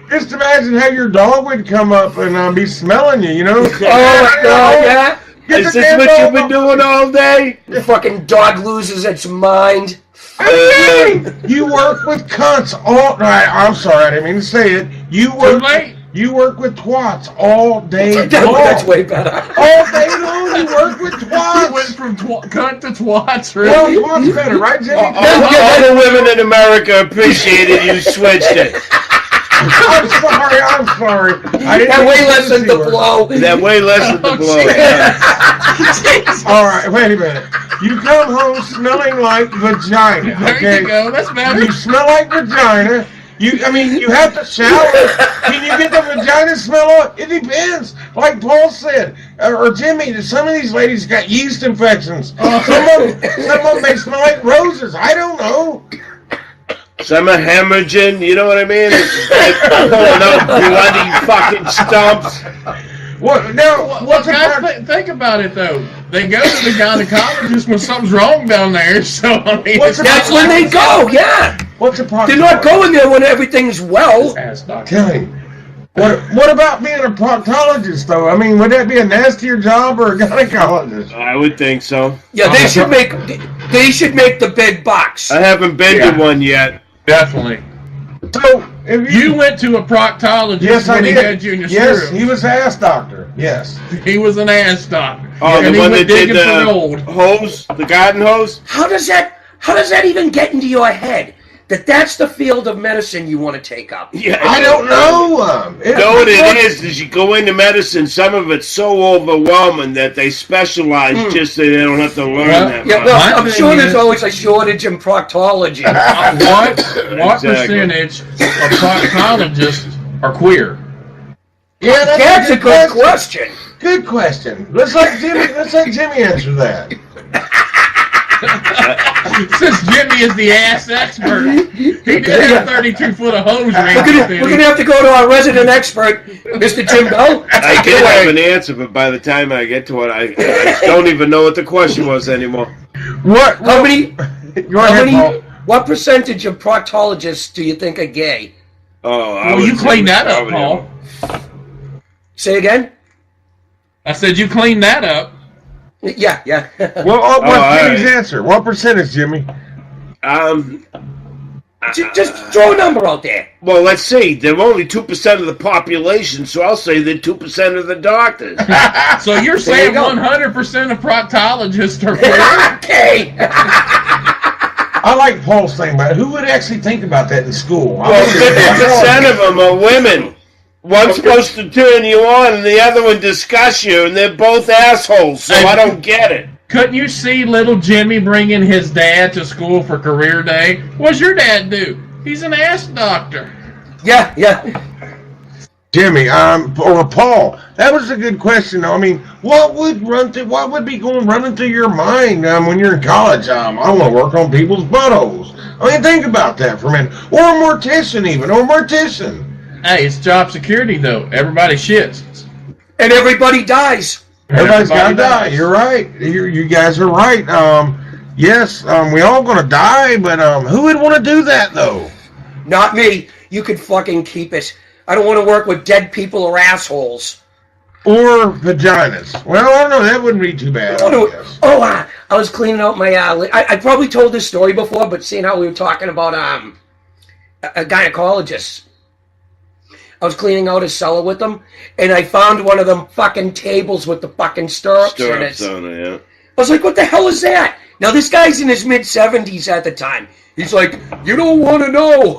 Just imagine how your dog would come up and be smelling you. Oh my God, yeah. Is this what you've been doing all day? The fucking dog loses its mind. Hey, you work with cunts all right. I'm sorry, I didn't mean to say it. You work with twats all day long. That's way better. All day long you work with You twats. went from cunt to twats, Well, really? twats better, right, Jimmy? All the women in America appreciated you switched it. I'm sorry. I didn't That mean way to less than use the word. blow. That way less than the blow. All right, wait a minute. You come home smelling like vagina. There Okay? you go. That's better. You smell like vagina. You have to shower. Can you get the vagina smell off? It depends. Like Paul said, or Jimmy, some of these ladies got yeast infections. Some of them may smell like roses. I don't know. Some are hemorrhaging, you know what I mean? Pulling out bloody fucking stumps. Think about it though. They go to the gynecologist when something's wrong down there. So I mean, that's when they go. Yeah. What's the proctologist? They're not going there when everything's well. Okay. What about being a proctologist though? I mean, would that be a nastier job or a gynecologist? I would think so. Yeah, they should make the big bucks. I haven't been to one yet. Definitely. So, if you went to a proctologist when he had you in your Yes, he was an ass doctor. Yes. He was an ass doctor. Oh, and the one that did the hose, the garden hose? How does that even get into your head? That's the field of medicine you want to take up. Yeah, I don't know. What it is you go into medicine, some of it's so overwhelming that they specialize just so they don't have to learn that. Yeah, well, I'm sure there's always a shortage in proctology. What percentage of proctologists are queer? Yeah, that's a good question. Good question. Let's let Jimmy answer that. Since Jimmy is the ass expert, he did have 32 foot of hose ring. We're gonna have to go to our resident expert, Mr. Jim Bell. I did have an answer, but by the time I get to it, I don't even know what the question was anymore. What percentage of proctologists do you think are gay? Oh, well, you clean that up, Paul. Say again? I said you clean that up. Yeah. Well, what's Jimmy's answer? What percentage, Jimmy? Just throw a number out there. Well, let's see. They're only 2% of the population, so I'll say they're 2% of the doctors. So you're saying 100% of proctologists are queer? Okay. I like Paul's thing, but who would actually think about that in school? Well, 50% of them are women. One's supposed to turn you on, and the other one discuss you, and they're both assholes, so I don't get it. Couldn't you see little Jimmy bringing his dad to school for career day? What's your dad do? He's an ass doctor. Yeah. Jimmy, or Paul, that was a good question. Though. I mean, what would be running through your mind when you're in college? I want to work on people's buttholes. I mean, think about that for a minute. Or a mortician, Hey, it's job security, though. Everybody shits. And everybody dies. Everybody's got to die. You're right. You guys are right. Yes, we all going to die, but who would want to do that, though? Not me. You could fucking keep it. I don't want to work with dead people or assholes. Or vaginas. Well, I don't know. That wouldn't be too bad. I was cleaning out my... I probably told this story before, but seeing how we were talking about a gynecologist. I was cleaning out his cellar with them, and I found one of them fucking tables with the fucking stirrups in it. On it, yeah. I was like, what the hell is that? Now, this guy's in his mid-70s at the time. He's like, you don't want to know.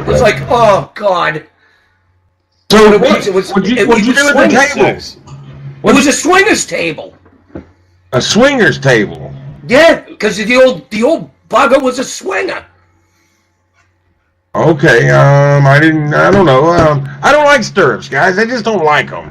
It's like, oh, God. So what'd you do with the tables? It was a swingers table. A swingers table? Yeah, because the old bugger was a swinger. Okay, I don't know. I don't like stirrups, guys. I just don't like them.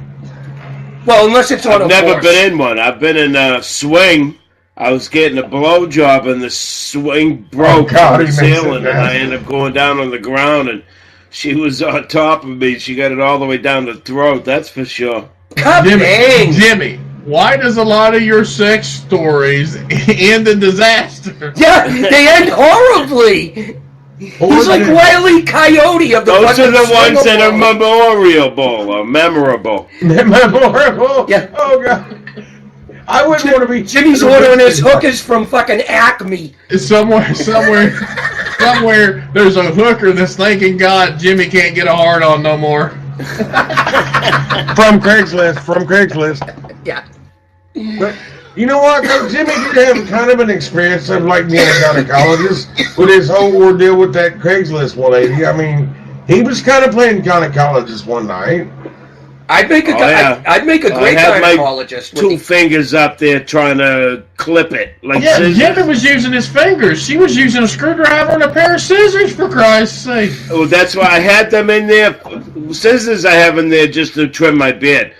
Well, unless it's on I've never been in one. I've been in a swing. I was getting a blowjob and the swing broke from the ceiling, and I ended up going down on the ground, and she was on top of me. She got it all the way down the throat, that's for sure. Jimmy, why does a lot of your sex stories end in disaster? Yeah, they end horribly. He's like Wile E. Coyote of the Those are the ones that are memorable or memorable. Memorable? Yeah. Oh, God. I wouldn't want to be... Jimmy's ordering his hookers from fucking Acme. Somewhere, there's a hooker that's thanking God Jimmy can't get a hard on no more. From Craigslist. Yeah. But you know what, though? Jimmy did have kind of an experience of like being a gynecologist with his whole ordeal with that Craigslist lady. I mean, he was kind of playing gynecologist one night. I'd make a I'd make a great gynecologist. Two fingers up there trying to clip it. Like Jimmy was using his fingers. She was using a screwdriver and a pair of scissors, for Christ's sake. Well, that's why I had them in there. Scissors I have in there just to trim my beard.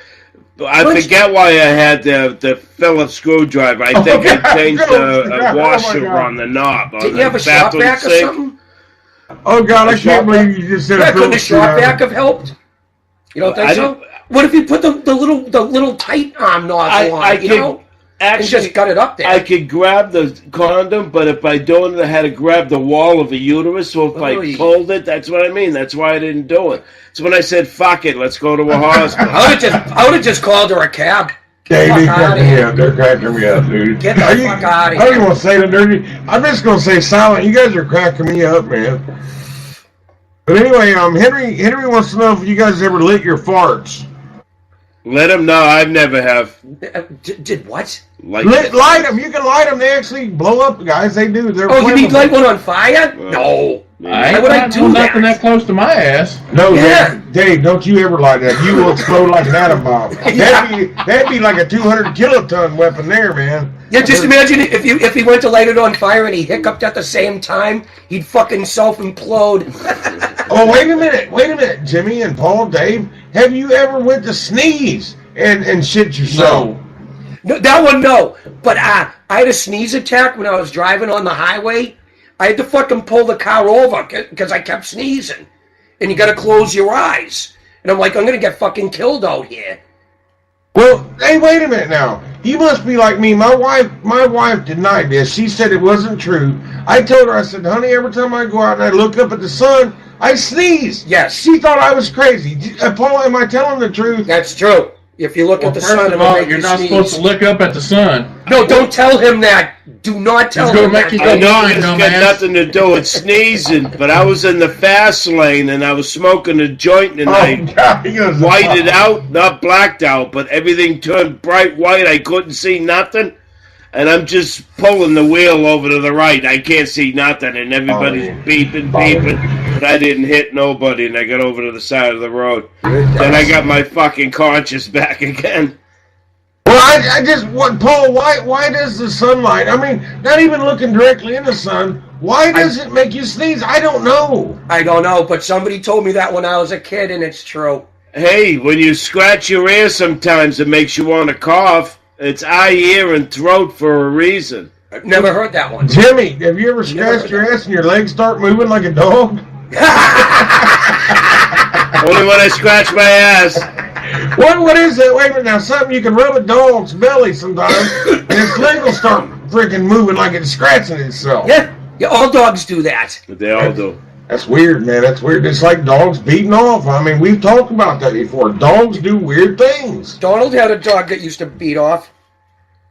I forget why I had the Phillips screwdriver. I think I changed a washer on the knob. Did you have a shop vac or something? Oh, God, I can't believe you just said a couldn't a shop vac have helped? You don't think so? What if you put the little tight arm nozzle on it, you know? Actually, and just got it up there. I could grab the condom, but if I don't, I had to grab the wall of a uterus. So if I pulled it, that's what I mean. That's why I didn't do it. So when I said, fuck it, let's go to a hospital. I would have just called her a cab. They're cracking me up, dude. Get the fuck out of here. I don't even want to say the dirty. I'm just going to say silent. You guys are cracking me up, man. But anyway, Henry wants to know if you guys ever lit your farts. Let him know. I've never have. Did what? Light them. You can light them. They actually blow up, guys. They do. They're you mean light one on fire? No. Why would I do nothing that close to my ass? No, yeah. Dave, don't you ever light that. You will explode like an atom bomb. That'd be like a 200 kiloton weapon there, man. Yeah, just imagine if he went to light it on fire and he hiccuped at the same time, he'd fucking self-implode. Oh, wait a minute, Jimmy and Paul, Dave. Have you ever went to sneeze and shit yourself? No, that one, no. But I had a sneeze attack when I was driving on the highway. I had to fucking pull the car over because I kept sneezing. And you got to close your eyes. And I'm like, I'm going to get fucking killed out here. Well, hey, wait a minute now. You must be like me. My wife denied this. She said it wasn't true. I told her, I said, honey, every time I go out and I look up at the sun, I sneeze. Yes. She thought I was crazy. Paul, am I telling the truth? That's true. If you look at the sun, you're not supposed to look up at the sun. No, don't tell him that. Do not tell him that. I know it's got nothing to do with sneezing, but I was in the fast lane and I was smoking a joint and I whited out, not blacked out, but everything turned bright white. I couldn't see nothing. And I'm just pulling the wheel over to the right. I can't see nothing, and everybody's beeping. But I didn't hit nobody, and I got over to the side of the road. Then I got my fucking conscience back again. Well, I just want Paul. Why does the sunlight? I mean, not even looking directly in the sun. Why does it make you sneeze? I don't know. I don't know, but somebody told me that when I was a kid, and it's true. Hey, when you scratch your ear, sometimes it makes you want to cough. It's eye, ear, and throat for a reason. I've never heard that one. Jimmy, have you ever scratched your ass and your legs start moving like a dog? Only when I scratch my ass. What is that? Wait a minute now. Something you can rub a dog's belly sometimes, and its leg will start freaking moving like it's scratching itself. Yeah, all dogs do that. They all do. That's weird, man. That's weird. It's like dogs beating off. I mean, we've talked about that before. Dogs do weird things. Donald had a dog that used to beat off.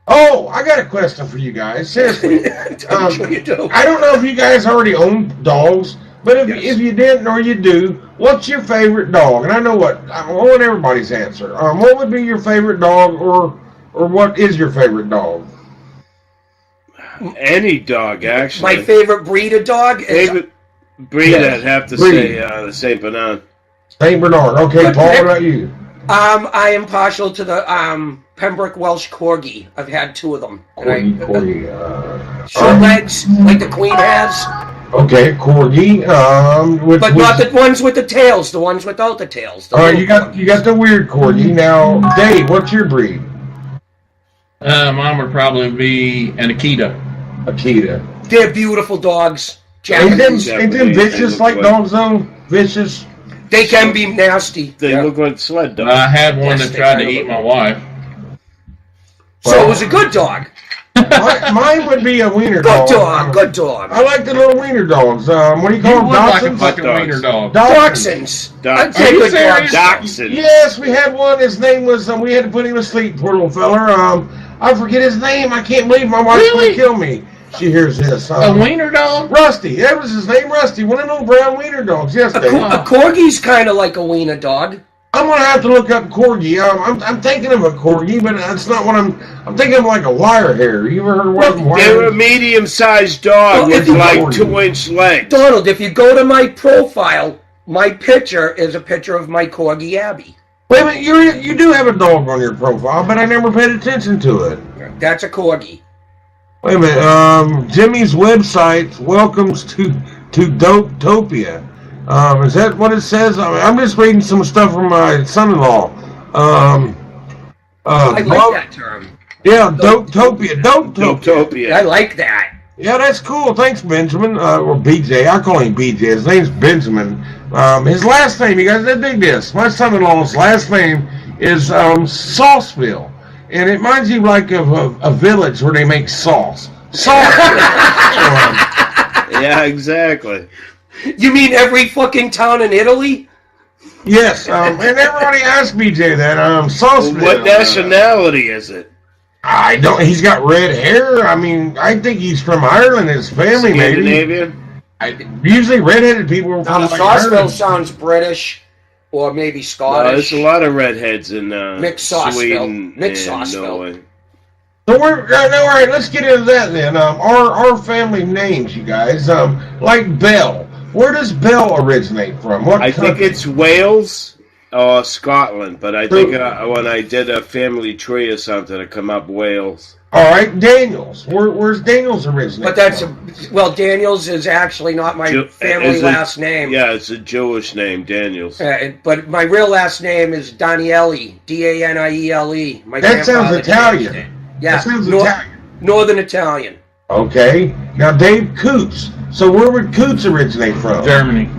Oh, I got a question for you guys. Seriously. I'm sure you do. I don't know if you guys already own dogs, but if you didn't or you do, what's your favorite dog? And I know I want everybody's answer. What would be your favorite dog, or what is your favorite dog? Any dog, actually. My favorite breed of dog is... Breed, I'd have to say the St. Bernard. St. Bernard. Okay, Good Paul, pick. what about you? I am partial to the Pembroke Welsh Corgi. I've had two of them. Corgi. Short legs, like the Queen has. Okay, Corgi. But not the ones with the tails, the ones without the tails. You got the weird Corgi. Now, Dave, what's your breed? Mine would probably be an Akita. Akita. They're beautiful dogs. Ain't them vicious like dogs, though? Vicious? They can be nasty. They look like sled dogs. I had one that tried to eat my wife. So it was a good dog. Mine would be a wiener dog. Good dog. I like the little wiener dogs. What do you call them? Dachshunds? Like a fucking wiener dog. Dachshunds. Dachshunds. Yes, we had one. His name was, we had to put him to sleep, poor little feller. I forget his name. I can't believe my wife's going to kill me. She hears this. A wiener dog? Rusty. That was his name, Rusty. One of those brown wiener dogs. Yes, Dave. A Corgi's kind of like a wiener dog. I'm going to have to look up Corgi. I'm thinking of a Corgi, but that's not what I'm thinking of, like a wire hair. You ever heard of one? They're a medium-sized dog with like 2-inch legs. Donald, if you go to my profile, my picture is a picture of my Corgi Abby. Wait a minute, you do have a dog on your profile, but I never paid attention to it. That's a corgi. Wait a minute, Jimmy's website welcomes to Dopetopia. Is that what it says? I'm just reading some stuff from my son-in-law. I like that term. Yeah, Dopetopia. Dopetopia. I like that. Yeah, that's cool. Thanks, Benjamin. Or BJ. I call him BJ. His name's Benjamin. His last name, you guys, dig this. My son-in-law's last name is Sauceville. And it reminds you like of a village where they make sauce. Sauceville. Yeah, exactly. You mean every fucking town in Italy? Yes, and everybody asks BJ that. Sauceville. What nationality is it? I don't. He's got red hair. I mean, I think he's from Ireland. His family, maybe. Scandinavian? Usually, redheaded people are from Sauceville sounds British, or maybe Scottish. There's a lot of redheads in Sauceville. Sweden and Norway. So we're all right. Let's get into that then. Our family names, you guys. Like Bell. Where does Bell originate from? I think it's Wales or Scotland, but I think when I did a family tree or something, it come up Wales. All right, Daniels. Where's Daniels originate? But Daniels is actually not my family last name. Yeah, it's a Jewish name, Daniels. But my real last name is Daniele, Daniele. That sounds Italian. Yeah, that sounds Italian. Northern Italian. Okay. Now, Dave Coots. So where would Coots originate from? Germany.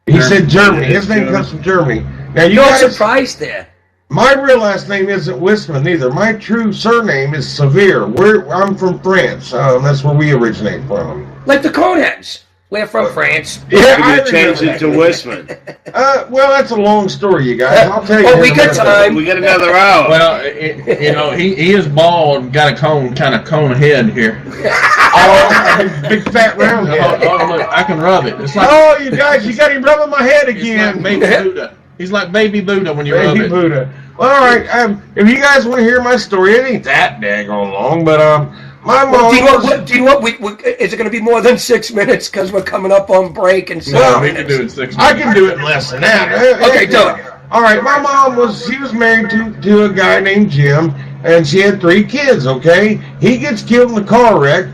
He said Germany. His name comes from Germany. Now, You're not surprised there. My real last name isn't Wisman either. My true surname is Severe. I'm from France. That's where we originate from. Like the Coneheads. We're from France. Yeah, I changed it to Wisman. Well, that's a long story, you guys. I'll tell you. Oh, we got time. We got another hour. Well, he is bald and got a cone head here. Big fat round head. Oh, look, I can rub it. It's like, oh, you guys, you got him rubbing my head again. Like baby Buddha. He's like baby Buddha when you rub it. Baby Buddha. Well, all right. If you guys want to hear my story, it ain't that daggone long, but my mom. Do you know what? Is it going to be more than 6 minutes because we're coming up on break and stuff? No, we can do it in 6 minutes. I can do it in less than that. Okay, do it. All right. My mom was married to a guy named Jim, and she had 3 kids. Okay, he gets killed in a car wreck.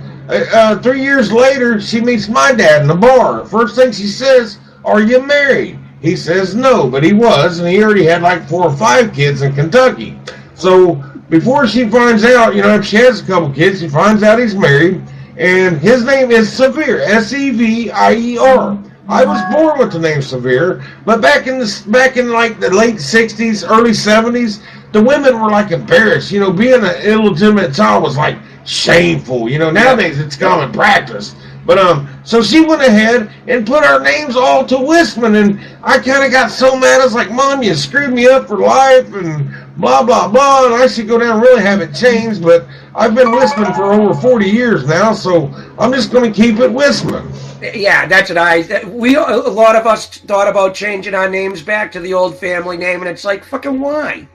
3 years later, she meets my dad in the bar. First thing she says, "Are you married?" He says no, but he was, and he already had like 4 or 5 kids in Kentucky. So before she finds out, if she has a couple kids, she finds out he's married, and his name is Severe, Seveier. I was born with the name Severe, but back in like the late 60s, early 70s, the women were like embarrassed. Being an illegitimate child was like shameful. Nowadays it's common practice. But so she went ahead and put our names all to Wisman, and I kind of got so mad. I was like, "Mom, you screwed me up for life," and blah blah blah. And I should go down and really have it changed. But I've been Wisman for over 40 years now, so I'm just going to keep it Wisman. Yeah, that's what a lot of us thought about changing our names back to the old family name, and it's like, fucking why?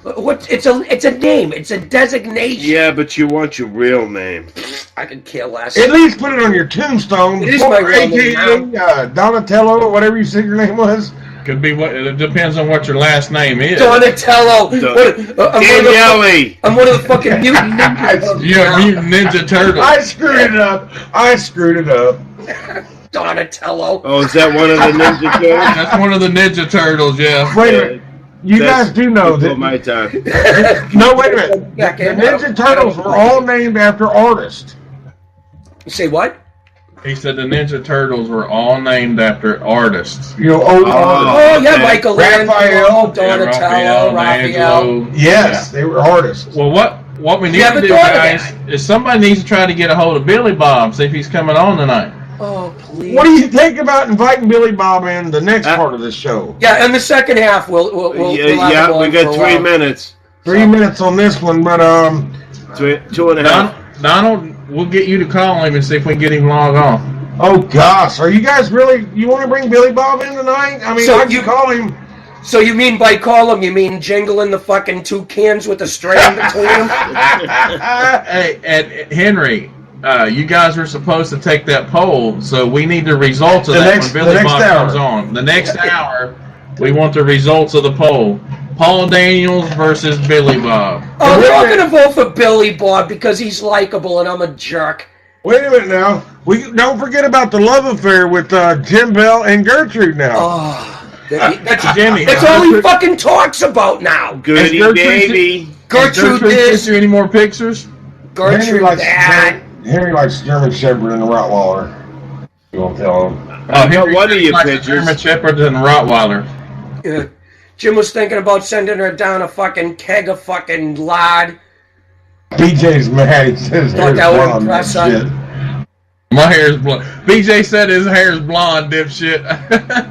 It's a name. It's a designation. Yeah, but you want your real name. I could care less. At least put it on your tombstone. It is my real name now. Donatello, or whatever you said your name was. Could be it depends on what your last name is. Donatello. Daniele. I'm one of the fucking mutant ninjas. You're a mutant ninja turtle. I screwed it up. Donatello. Oh, is that one of the Ninja Turtles? That's one of the Ninja Turtles, yeah. Wait a minute. You guys do know that. My time. No, wait a minute. The Ninja Turtles were all named after artists. You say what? He said the Ninja Turtles were all named after artists. Old artists. Oh, yeah, Michelangelo, Raphael, Donatello, Raphael. Yes, they were artists. Well, what we need to do, guys, is somebody needs to try to get a hold of Billy Bob, see if he's coming on tonight. Oh, please. What do you think about inviting Billy Bob in the next part of the show? Yeah, in the second half, we'll we got 3 minutes. 3 minutes on this one, but 2.5. Donald, we'll get you to call him and see if we can get him logged on. Oh gosh, are you guys really? You want to bring Billy Bob in tonight? I mean, I can call him. So you mean by call him, you mean jingling the fucking 2 cans with a string between them? Hey, and Henry. You guys are supposed to take that poll, so we need the results of that when Billy Bob comes on. The next hour, we want the results of the poll. Paul Daniels versus Billy Bob. Oh, they're all going to vote for Billy Bob because he's likable and I'm a jerk. Wait a minute now. We don't forget about the love affair with Jim Bell and Gertrude now. Oh, that's Jimmy. That's all he fucking talks about now. Goody baby. Gertrude Gertrude this. you any more pictures? Gertrude that. Henry likes German Shepherd and the Rottweiler. You won't tell him. I got one of your pictures. German Shepherd and Rottweiler. Yeah. Jim was thinking about sending her down a fucking keg of fucking lard. BJ's mad. He says Thought hair's that would blonde. impress Shit. My hair's blonde. BJ said his hair's blonde, dipshit.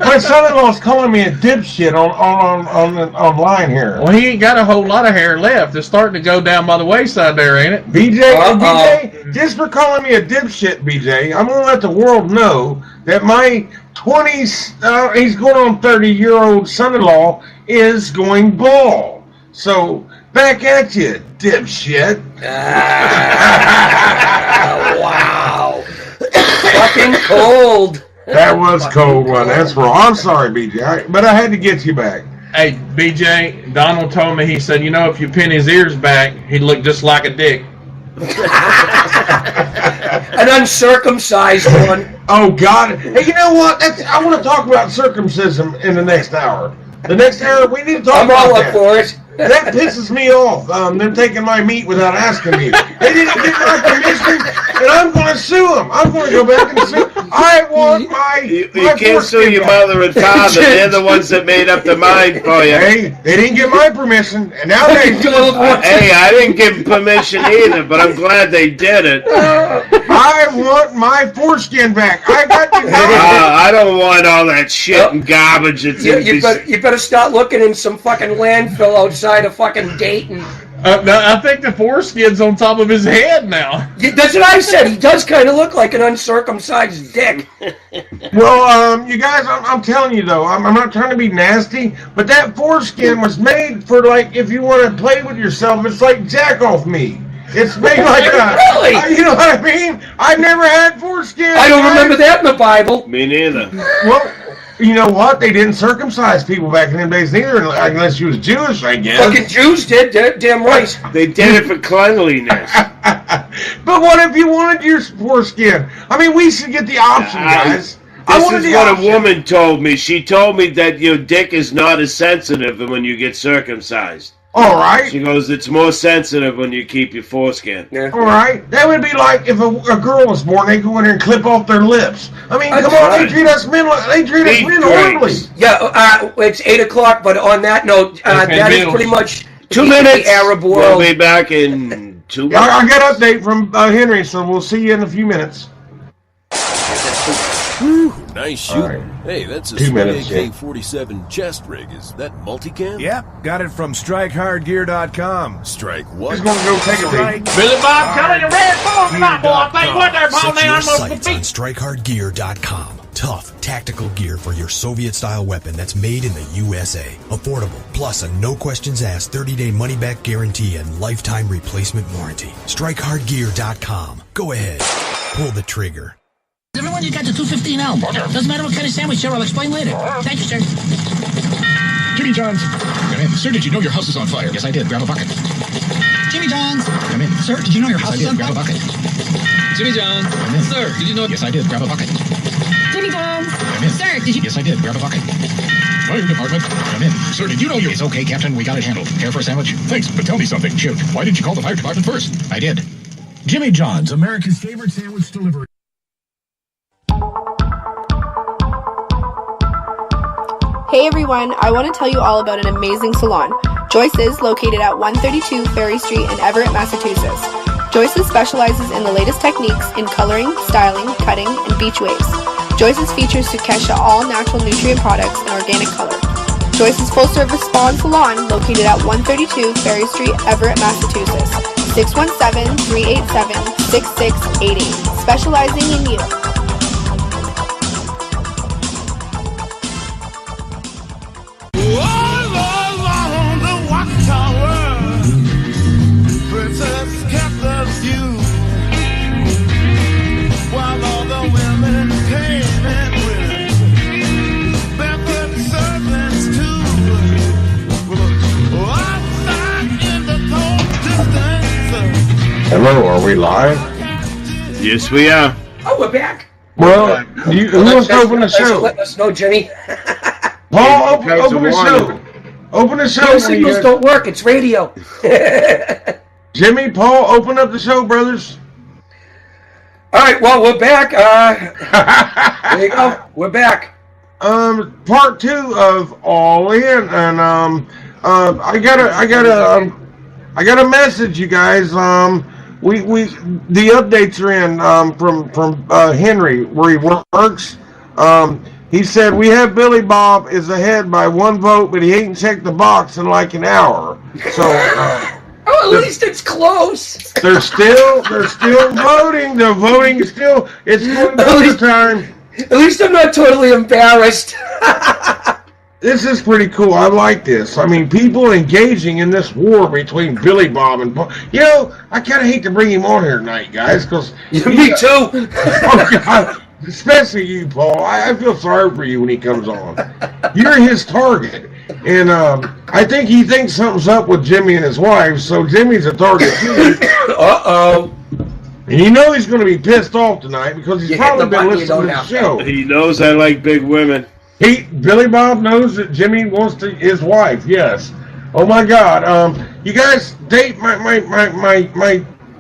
My son-in-law's calling me a dipshit online here. Well, he ain't got a whole lot of hair left. It's starting to go down by the wayside there, ain't it? BJ, just for calling me a dipshit, BJ, I'm gonna let the world know that my 20s, he's going on 30-year-old son-in-law is going bald. So back at you, dipshit. Wow. Fucking cold. That was cold one. That's wrong. I'm sorry, BJ, but I had to get you back. Hey, BJ, Donald told me, he said, you know, if you pin his ears back, he'd look just like a dick. An uncircumcised one. Oh, God. Hey, you know what? I want to talk about circumcision in the next hour. The next hour, we need to talk I'm about all that. up for it. That pisses me off. Them taking my meat without asking me. They didn't get my permission, and I'm going to sue them. I'm going to go back and sue. I want my You my can't sue foreskin your back. mother and father. They're the ones that made up the mind for you. Hey, they didn't get my permission, and now they do. Hey, I didn't give them permission either, but I'm glad they did it. I want my foreskin back. I got to know. I don't want all that shit and garbage. You better start looking in some fucking landfill outside of fucking Dayton. No, I think the foreskin's on top of his head now. That's what I said. He does kind of look like an uncircumcised dick. Well, you guys, I'm telling you though, I'm not trying to be nasty, but that foreskin was made for, like, if you want to play with yourself, it's like jack off meat. It's made like a, Really? you know what I mean? I've never had foreskin. I don't remember that in the Bible. Me neither. Well, you know what? They didn't circumcise people back in them days neither, unless you was Jewish, I guess. Fucking Jews did. Damn right. They did it for cleanliness. But what if you wanted your foreskin? I mean, we should get the option, guys. This is what a woman told me. She told me that your dick is not as sensitive when you get circumcised. All right. She goes, it's more sensitive when you keep your foreskin. Yeah. All right. That would be like if a girl was born, they go in there and clip off their lips. I mean, come on, they treat us men horribly. Yeah, it's 8 o'clock, but on that note, that is pretty much 2 minutes. The Arab world. We'll be back in 2 minutes. I got an update from Henry, so we'll see you in a few minutes. Whew, nice shooting. Right. Hey, that's a 2 minutes, AK-47 chest rig. Is that multicam? Yep, got it from StrikeHardGear.com. Strike what? Just gonna go take a peek. Billy Bob, come on, you red phone tonight, boy. Think what there, Paul, Set now your I'm sights going on StrikeHardGear.com. Tough, tactical gear for your Soviet-style weapon that's made in the USA. Affordable, plus a no-questions-asked 30-day money-back guarantee and lifetime replacement warranty. StrikeHardGear.com. Go ahead. Pull the trigger. Everyone, you got the 215L. Doesn't matter what kind of sandwich, sir. I'll explain later. Thank you, sir. Jimmy John's. Come in. Sir, did you know your house is on fire? Yes, I did. Grab a bucket. Jimmy John's. Come in. Sir, did you know your house is on Grab a fire? bucket. Jimmy John's. Come in. Sir, did you know? Yes, I did. Grab a bucket. Jimmy John's. Come in. Sir, did you... Yes, I did. Grab a bucket. Fire department. Come in. Sir, did you know you... It's okay, Captain. We got it handled. Care for a sandwich? Thanks, but tell me something. Shoot. Why didn't you call the fire department first? I did. Jimmy John's, America's favorite sandwich delivery. Hey everyone, I want to tell you all about an amazing salon. Joyce's, located at 132 Ferry Street in Everett, Massachusetts. Joyce's specializes in the latest techniques in coloring, styling, cutting, and beach waves. Joyce's features Sukesha all-natural nutrient products and organic color. Joyce's full-service spa and salon, located at 132 Ferry Street, Everett, Massachusetts. 617-387-6688. Specializing in you. Hello, are we live? Yes, we are. Oh, we're back. Well, who wants to open the show? Let us know, Jimmy. Paul, open the show. Open the show. Those signals don't work. It's radio. Jimmy, Paul, open up the show, brothers. All right, well, we're back. There you go. We're back. Part 2 of All In, and I got a message, you guys. The updates are in from Henry where he works. He said we have Billy Bob is ahead by 1 vote, but he ain't checked the box in like an hour. So. Oh, at least it's close. They're still voting. The voting is still. It's going overtime. At least I'm not totally embarrassed. This is pretty cool. I like this. I mean, people engaging in this war between Billy Bob and Paul. You know, I kind of hate to bring him on here tonight, guys, because me too. Oh God, especially you, Paul. I feel sorry for you when he comes on. You're his target. And I think he thinks something's up with Jimmy and his wife, so Jimmy's a target too. Uh-oh. And you know he's going to be pissed off tonight because he's probably been listening to the show. He knows I like big women. Billy Bob knows that Jimmy wants his wife, yes. Oh my God. You guys date my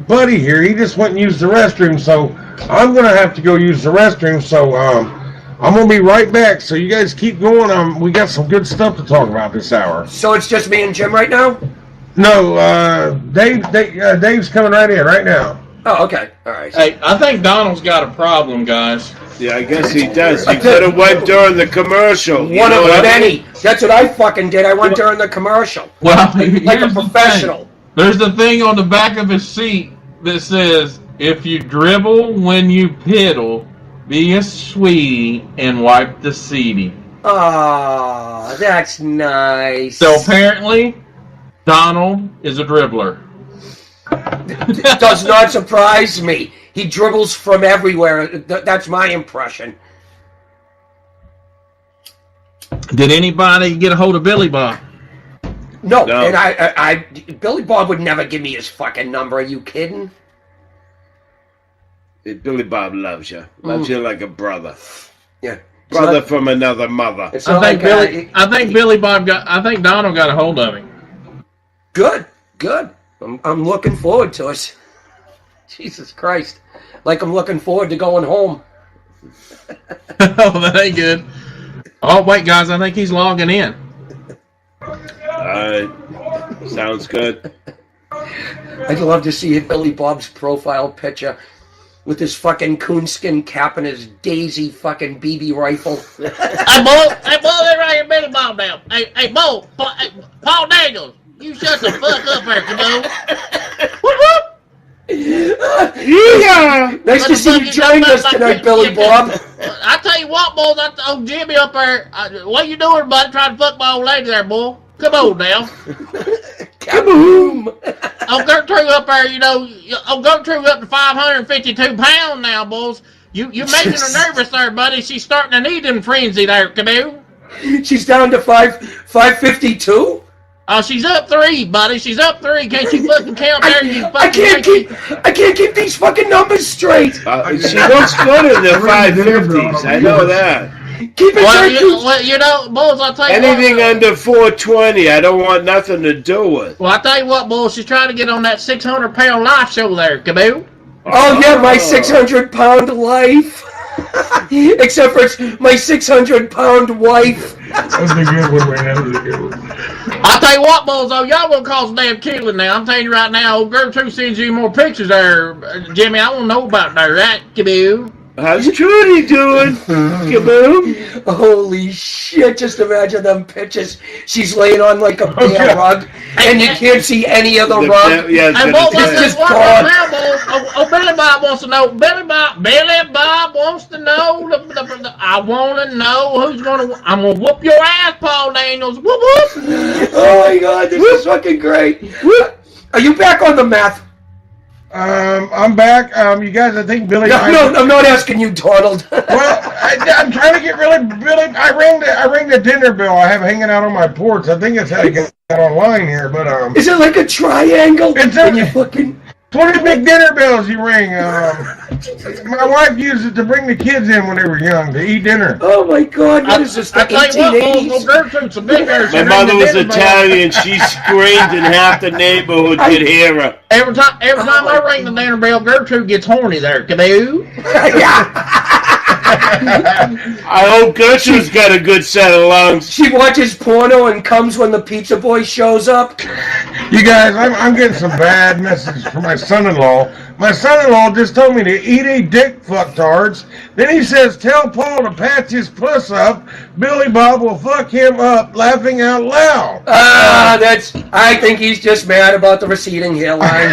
buddy here. He just went and used the restroom, so I'm going to have to go use the restroom, so I'm going to be right back, so you guys keep going. We got some good stuff to talk about this hour. So it's just me and Jim right now? No, Dave's coming right in right now. Oh, okay. All right. Hey, I think Donald's got a problem, guys. Yeah, I guess he does. He could have went during the commercial. One of many. That's what I fucking did. I went during the commercial. Well, like a professional. There's a thing on the back of his seat that says, if you dribble when you piddle, be a sweetie and wipe the seedy. Oh, that's nice. So apparently, Donald is a dribbler. It does not surprise me. He dribbles from everywhere. That's my impression. Did anybody get a hold of Billy Bob? No. And Billy Bob would never give me his fucking number. Are you kidding? Billy Bob loves you. Loves you like a brother. Yeah. Brother from another mother. I think Donald got a hold of him. Good. I'm looking forward to it. Jesus Christ. Like I'm looking forward to going home. Oh, that ain't good. Oh, wait, guys, I think he's logging in. Sounds good. I'd love to see Billy Bob's profile picture with his fucking coonskin cap and his Daisy fucking BB rifle. Hey, Bull, they're right here, Billy Bob now. Hey, Bull, Paul Daniels, you shut the fuck up there, Canoe. Whoop, whoop. Yeah. Nice to see you join us tonight, Billy Bob. I tell you what, Bull, that old Jimmy up there, what you doing, buddy, trying to fuck my old lady there, Bull? Come on now. Kaboom! Old Gertrude up there, old Gertrude up to 552 pounds now, Bulls. You're making her nervous there, buddy. She's starting an eating frenzy there, Canoe. She's down to 552? Oh, she's up 3, buddy. She's up 3. Can't you fucking count there? I can't keep these fucking numbers straight. She looks good in the 550s. I know that. Keep it Bulls, I'll tell you anything what. under 420, I don't want nothing to do with. Well, I'll tell you what, Bulls, she's trying to get on that 600-pound life show there, Canoe. Oh, yeah, my 600-pound life. Except for it's my 600-pound wife. That was a good one, man. That was a good one. I'll tell you what, Bulls, y'all gonna cause a damn killing now. I'm telling you right now, old Gertrude sends you more pictures there, Jimmy. I want to know about that, right, Canoe? How's Trudy doing? Kaboom! Holy shit, just imagine them pictures. She's laying on like a bear rug, and you can't see any of the rug. And Bulls, it's just gone. Oh, Billy Bob wants to know. Billy Bob wants to know. I want to know who's going to. I'm going to whoop your ass, Paul Daniels. Whoop, whoop. Oh, my God, this is fucking great. Are you back on the meth? I'm back. You guys, I think Billy. No, I'm not asking you, Donald. Well, I'm trying to get Billy. I rang the dinner bell I have hanging out on my porch. I think that's how you get online here. But is it like a triangle? It's when you fucking. 20 big dinner bells you ring. My wife used it to bring the kids in when they were young to eat dinner. Oh my God! What is this? The 1880s? My mother was Italian. She screamed, and half the neighborhood could hear her. Every time I ring the dinner bell, Gertrude gets horny there. Canoe. I hope Gertrude's got a good set of lungs. She watches porno and comes when the pizza boy shows up. You guys, I'm getting some bad messages from my son-in-law. My son-in-law just told me to eat a dick, fucktards. Then he says, tell Paul to patch his puss up. Billy Bob will fuck him up, laughing out loud. I think he's just mad about the receding hairline.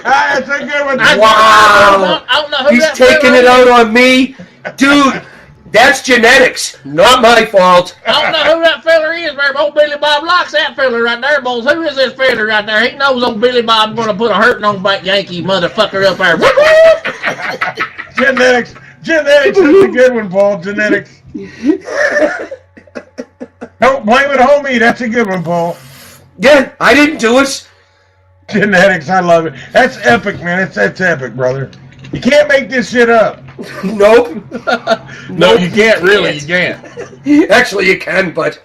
That's a good one. Wow. He's taking it out on me. Dude, that's genetics, not my fault. I don't know who that fella is, but old Billy Bob likes that fella right there, boys. Who is this fella right there? He knows old Billy Bob's going to put a hurting on that Yankee motherfucker up there. Genetics. That's a good one, Paul. Genetics. Don't blame it on me. That's a good one, Paul. Yeah, I didn't do it. Genetics, I love it. That's epic, man. That's epic, brother. You can't make this shit up. Nope. No, you can't really. You can't. Actually, you can, but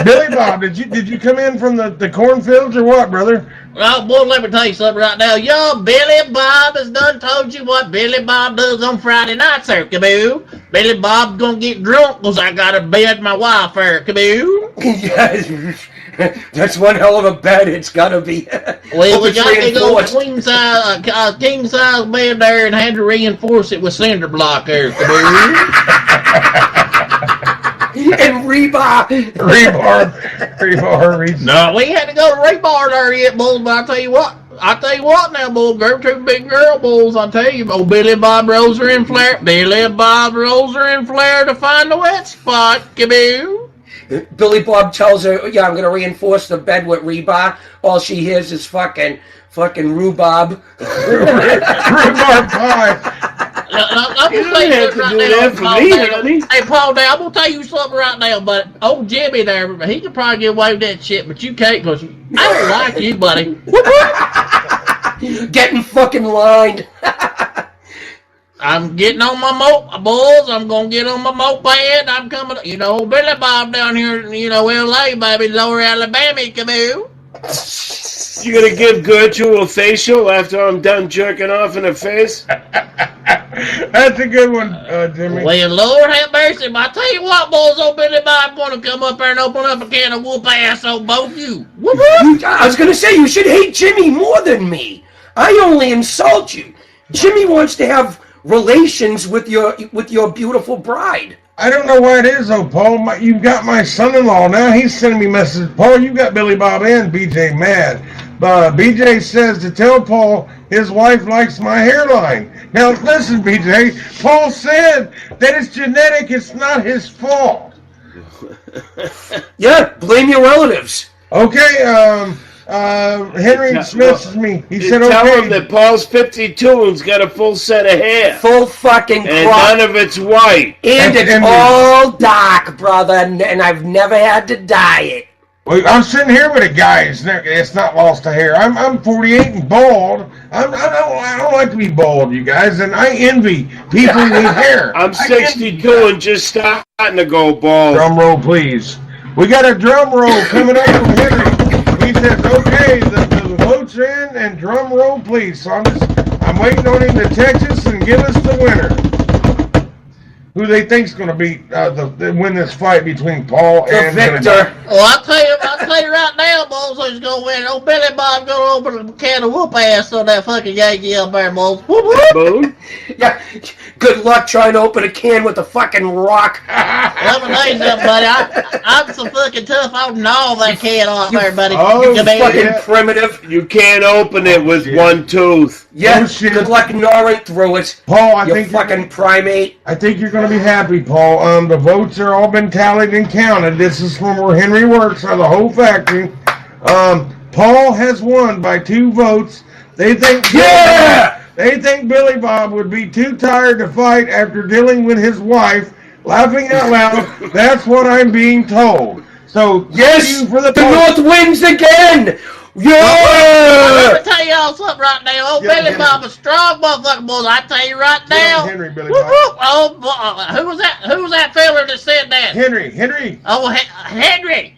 Billy Bob, did you come in from the cornfields or what, brother? Well, boy, let me tell you something right now. Yo, Billy Bob has done told you what Billy Bob does on Friday nights, there, Kaboo. Billy Bob's gonna get drunk because I gotta bed my wife there, Kaboo. Yes. That's one hell of a bed. It's gotta be. Well, we got to go king size bed there and had to reinforce it with cinder block there, and rebar. No, we had to go to rebar there yet, bulls. But I tell you what now, bull. Gertrude, big girl, bulls. I tell you, old Billy Bob rolls her in flare. Billy Bob rolls her in flare to find the wet spot, Kaboo. Billy Bob tells her, yeah, I'm going to reinforce the bed with rebar. All she hears is fucking rhubarb. Rhubarb pie. I'm going to tell you something right now. Hey, Paul, now, I'm going to tell you something right now, but old Jimmy there, he could probably get away with that shit, but you can't because I don't like you, buddy. Getting fucking lined. I'm getting on my bulls. I'm going to get on my moped. I'm coming, Billy Bob down here, L.A., baby, Lower Alabama, Kaboo. You going to give Gertrude a facial after I'm done jerking off in her face? That's a good one, Jimmy. Well, Lord have mercy. But I tell you what, boys, old Billy Bob going to come up there and open up a can of whoop ass on both you. I was going to say, you should hate Jimmy more than me. I only insult you. Jimmy wants to have relations with your beautiful bride. I don't know why it is though, Paul. You've got my son-in-law now. He's sending me messages. Paul, you got Billy Bob and BJ mad. BJ says to tell Paul his wife likes my hairline. Now listen, BJ. Paul said that it's genetic. It's not his fault. Yeah, blame your relatives. Okay. Henry Smith is me. He said, tell okay. him that Paul's 52 and's got a full set of hair. Full fucking crop. And none of it's white. And it's all dark, brother, and I've never had to dye it. Well, I'm sitting here with a guy. It's not lost a hair. I'm 48 and bald. I don't like to be bald, you guys, and I envy people with hair. I'm 62 and just starting to go bald. Drum roll, please. We got a drum roll coming up from Henry. He says, okay, the votes are in, and drum roll, please. So I'm waiting on him to text us and give us the winner. Who they think's going to be win this fight between Paul and Victor. Well, I'll tell you right now, boys, who's going to win. Old Billy Bob's going to open a can of whoop ass on that fucking Yankee up there, boys. Whoop, whoop. Boom. Yeah, good luck trying to open a can with a fucking rock. Let me tell you something, buddy. I'm so fucking tough. I'll gnaw that can off there, buddy. You fucking primitive. You can't open it with one tooth. Yeah, good luck gnawing through it. Paul, I think fucking primate. I think you're going to be happy, Paul. The votes are all been tallied and counted. This is from where Henry works on the whole factory. Paul has won by 2 votes. They think Billy Bob would be too tired to fight after dealing with his wife. Laughing out loud. That's what I'm being told. So yes, you for the North wins again. Yeah! Let me tell y'all something right now. Old Yeah, Billy yeah. Bob, a strong motherfucker, boys. I tell you right Get now. on Henry, Billy Whoop, Bob. whoop. Oh, who was that? Who was that fella that said that? Henry. Oh, Henry.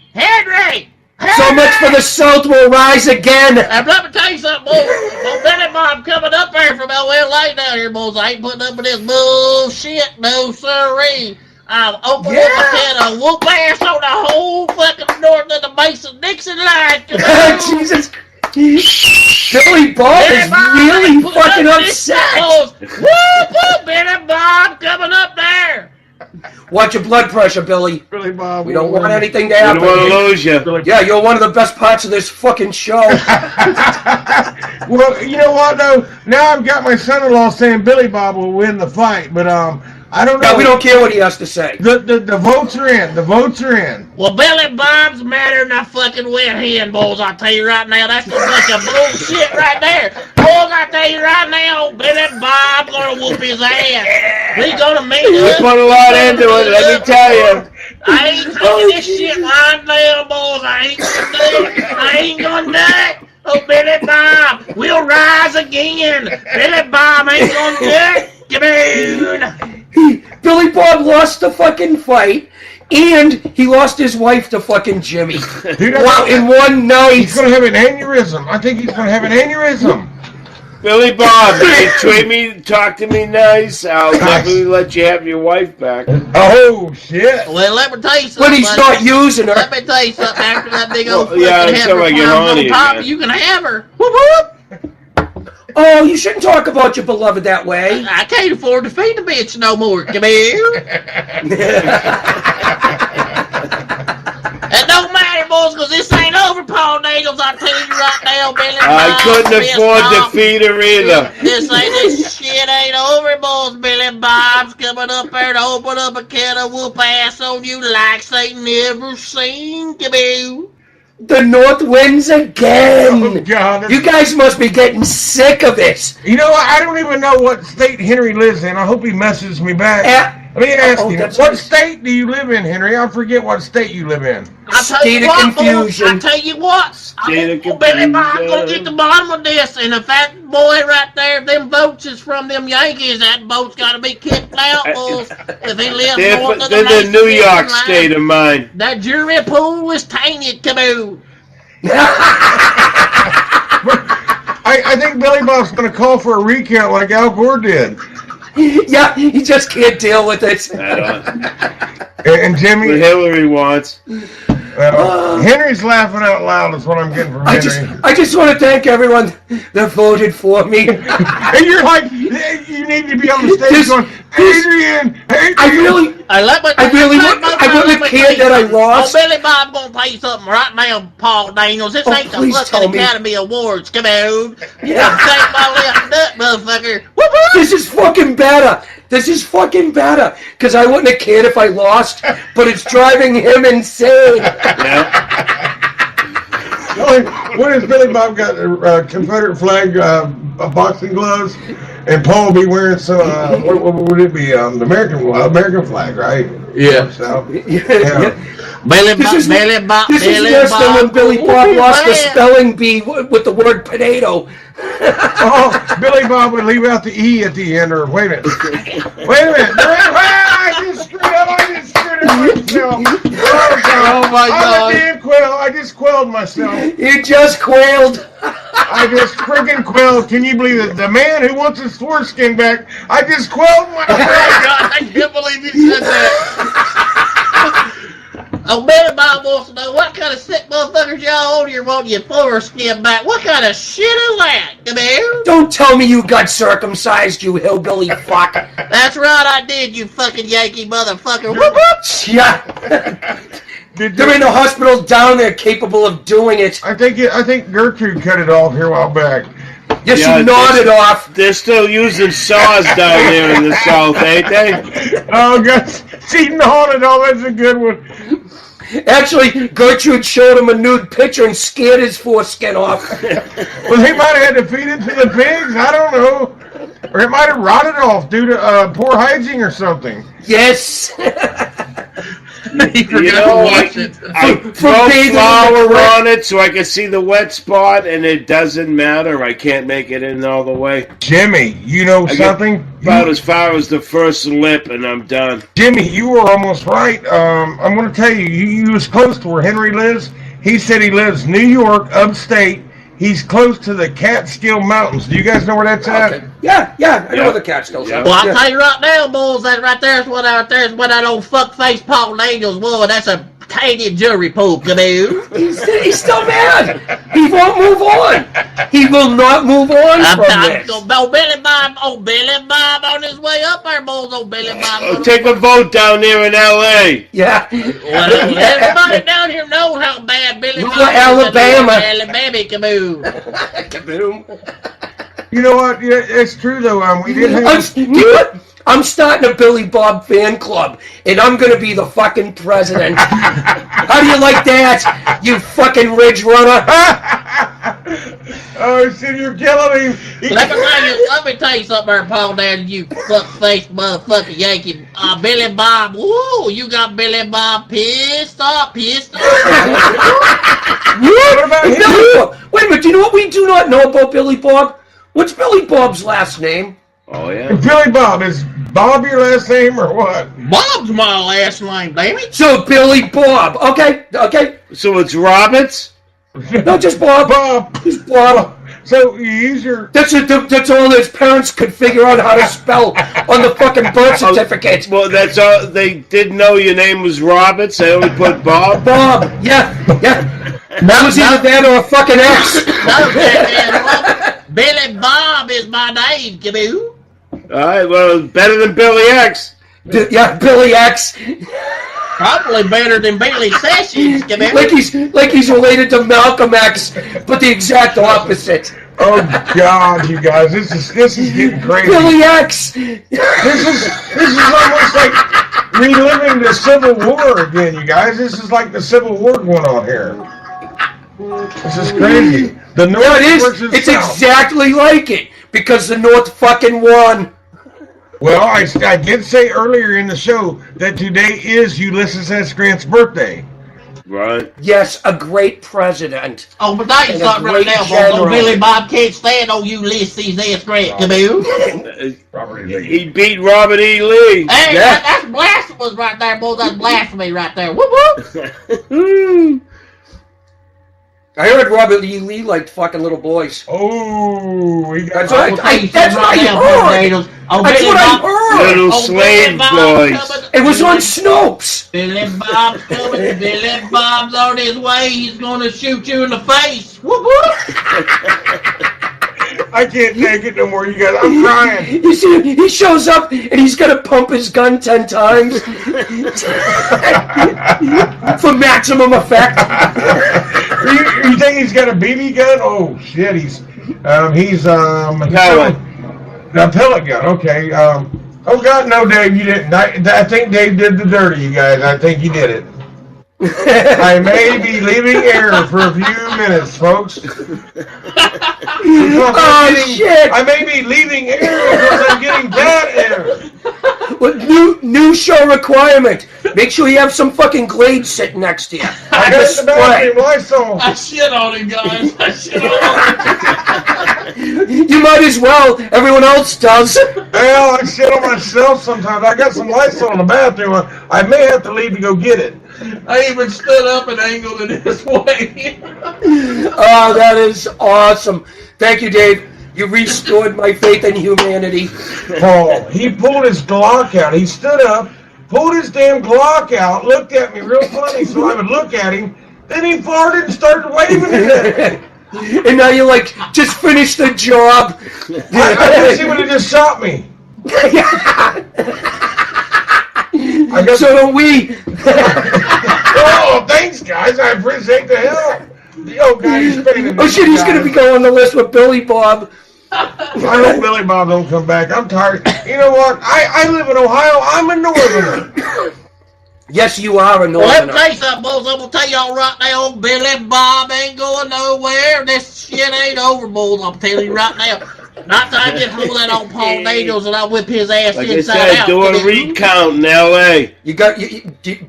So much for the South will rise again. And let me tell you something, boys. Old Billy Bob coming up there from LA down here, boys. I ain't putting up with this bullshit, no siree. I'll open up a can of whoop ass on the whole fucking north of the Mason-Dixon line. Jesus. Billy Bob is really fucking upset. Whoop, whoop, Billy Bob coming up there. Watch your blood pressure, Billy. Billy Bob. We don't want anything to I happen. don't want to lose you. Yeah, you're one of the best parts of this fucking show. Well, you know what though? Now I've got my son-in-law saying Billy Bob will win the fight, but I don't know. No, we don't care what he has to say. The votes are in. The votes are in. Well, Billy Bob's madder than a fucking wet hen, boys. I tell you right now, that's a bunch of bullshit right there. Boys, I tell you right now, Billy Bob's gonna whoop his ass. He's gonna meet We us. put a lot into it, let me tell you. I ain't taking this shit right now, boys. I ain't gonna do it. Oh, Billy Bob, we'll rise again. Billy Bob ain't gonna do it. Come on. Billy Bob lost the fucking fight, and he lost his wife to fucking Jimmy. Dude, Wow, in one night. He's going to have an aneurysm. I think he's going to have an aneurysm. Billy Bob, you treat me, talk to me nice, I'll definitely let you have your wife back. Oh, shit. Well, let me tell you something. When he's buddy. not using her. Let me tell you something. After that big old Well, yeah, fucking until I heifer get climbs on on you, top, man. you can have her. Whoop whoop. Oh, you shouldn't talk about your beloved that way. I can't afford to feed the bitch no more. Come here. It don't matter, boys, because this ain't over, Paul Daniels. I tell you right now, Billy. I Bob, couldn't pissed afford to off. feed her either. This shit ain't over, boys. Billy Bob's coming up there to open up a can of whoop ass on you like they never seen. Come here. The North wins again. Oh, God. You guys must be getting sick of it. You know what? I don't even know what state Henry lives in. I hope he messages me back. Let me ask you, what state do you live in, Henry? I forget what state you live in. I tell State you of what, confusion. I tell you what. State of Billy Bob's confusion. gonna get the bottom of this, and if that boy right there, if them votes is from them Yankees, that vote's gotta be kicked out, boys. If he lives north of They're the Mason New York line, state of mine. that jury pool is tainted, Kaboo. I think Billy Bob's going to call for a recount like Al Gore did. Yeah, he just can't deal with it. And Jimmy... What Hillary wants. Henry's laughing out loud is what I'm getting from Henry. I just want to thank everyone that voted for me. And you're like, you need to be on the stage going, Adrian. I really wouldn't have cared that I lost. Oh, Billy Bob gonna tell you something right now, Paul Daniels. This ain't the please tell fucking me. Academy Awards. Come on. You done take my left nut, motherfucker. Whoop, whoop. This is fucking better. This is fucking better. Because I wouldn't have cared if I lost, but it's driving him insane. What has Billy Bob got? Confederate flag boxing gloves? And Paul will be wearing some, what would it be? The American flag, right? Yeah. So, Billy This is Bob. worse than when Billy Bob lost the spelling bee with the word potato. Oh, Billy Bob would leave out the E at the end, or wait a minute. I just screwed up myself. Oh my God. I just quelled myself. You just quailed. I just freaking quelled. Can you believe it? The man who wants his foreskin back, I just quelled myself. Oh my God, I can't believe you said that. Oh, Billy Bob wants to know what kind of sick motherfuckers y'all on here want your foreskin back. What kind of shit is that? Come here. Don't tell me you got circumcised, you hillbilly fuck. That's right, I did, you fucking Yankee motherfucker. Whoop, whoop. Yeah. There ain't no hospital down there capable of doing it. I think Gertrude cut it off here a while back. Yes, she nodded off. They're still using saws down there in the South, ain't they? Oh, God. She nodded off. That's a good one. Actually, Gertrude showed him a nude picture and scared his foreskin off. Well, they might have had to feed it to the pigs. I don't know. Or it might have rotted off due to poor hygiene or something. Yes. You know, I throw flour on it so I can see the wet spot, and it doesn't matter. I can't make it in all the way. Jimmy, you know something? About as far as the first lip, and I'm done. Jimmy, you were almost right. I'm going to tell you, you was close to where Henry lives. He said he lives New York, upstate. He's close to the Catskill Mountains. Do you guys know where that's at? Yeah, I know where the Catskills are. Well, I'll tell you right now, boys, that right there's what that old fuckface Paul Daniels was. That's a tiny jury pool, canoe. He's still mad. He won't move on. He will not move on from this. Billy Bob on his way up there, boys. Billy Bob. Take a vote down there in L.A. Yeah. Well, everybody down here knows how bad Billy Bob is. Alabama. Alabama, kaboom. Kaboom. You know what? Yeah, it's true, though. We did have... You know what? I'm starting a Billy Bob fan club, and I'm going to be the fucking president. How do you like that, you fucking ridge runner? Oh, shit, you're killing me. Let me tell you something there, Paul Daniels, you fuck-faced motherfucking Yankee. Billy Bob, woo, you got Billy Bob pissed off. What about Billy Bob? Wait a minute, do you know what we do not know about Billy Bob? What's Billy Bob's last name? Oh, yeah. Billy Bob, is Bob your last name or what? Bob's my last name, damn it. So Billy Bob. Okay. So it's Roberts? No, just Bob. Just Bob. So you use your... That's all his parents could figure out how to spell on the fucking birth certificate. Well, that's all. They didn't know your name was Roberts. They only put Bob. Bob. Yeah. That was either that or a fucking X. Billy Bob is my name, Kaboo. All right, well, better than Billy X. Yeah, Billy X. Probably better than Billy Sessions, Kaboo. Like he's related to Malcolm X, but the exact opposite. Oh God, you guys, this is getting crazy. Billy X. This is almost like reliving the Civil War again, you guys. This is like the Civil War going on here. This is crazy. The North versus It's South. exactly like it because the North fucking won. Well, I did say earlier in the show that today is Ulysses S. Grant's birthday. Right. Yes, a great president. Oh, but that is not right now, boy. Billy Bob can't stand on Ulysses S. Grant, Kaboo. He beat Robert E. Lee. Hey, that's blasphemous right there, boy. That's blasphemy right there. Whoop, whoop. I heard Robert E. Lee liked fucking little boys. Oh, that's what I heard. Little slave boys. It was on Snopes. Billy Bob's coming. Billy Bob's on his way. He's going to shoot you in the face. Whoop, whoop. I can't take it no more, you guys. I'm crying. You see, he shows up and he's got to pump his gun 10 times for maximum effect. You think he's got a BB gun? Oh shit, he's a pellet gun. Okay. Oh God, no, Dave, you didn't. I think Dave did the dirty, you guys. I think he did it. I may be leaving air for a few minutes, folks. Shit! I may be leaving air because I'm getting bad air. Well, new show requirement. Make sure you have some fucking Glade sitting next to you. I got the bathroom Lysol. I shit on him, guys. I shit on him. You might as well. Everyone else does. Well, I shit on myself sometimes. I got some Lysol in the bathroom. I may have to leave to go get it. I even stood up and angled it this way. Oh, that is awesome. Thank you, Dave. You restored my faith in humanity. Paul, he pulled his Glock out. He stood up, pulled his damn Glock out, looked at me real funny so I would look at him. Then he farted and started waving it. And now you're like, just finish the job. I wish he would have just shot me. So do we. Oh, thanks, guys. I appreciate the help. Oh, God, he's paying. Oh, shit, he's going to be going on the list with Billy Bob. I hope Billy Bob don't come back. I'm tired. You know what? I live in Ohio. I'm a northerner. Yes, you are a northerner. Well, let me tell you something, boys. I'm going to tell y'all right now, Billy Bob ain't going nowhere. This shit ain't over, boys. I'm telling you right now. Not till I get hold of that old Paul Daniels and I whip his ass Like I inside said, out. do a recount in L.A. You got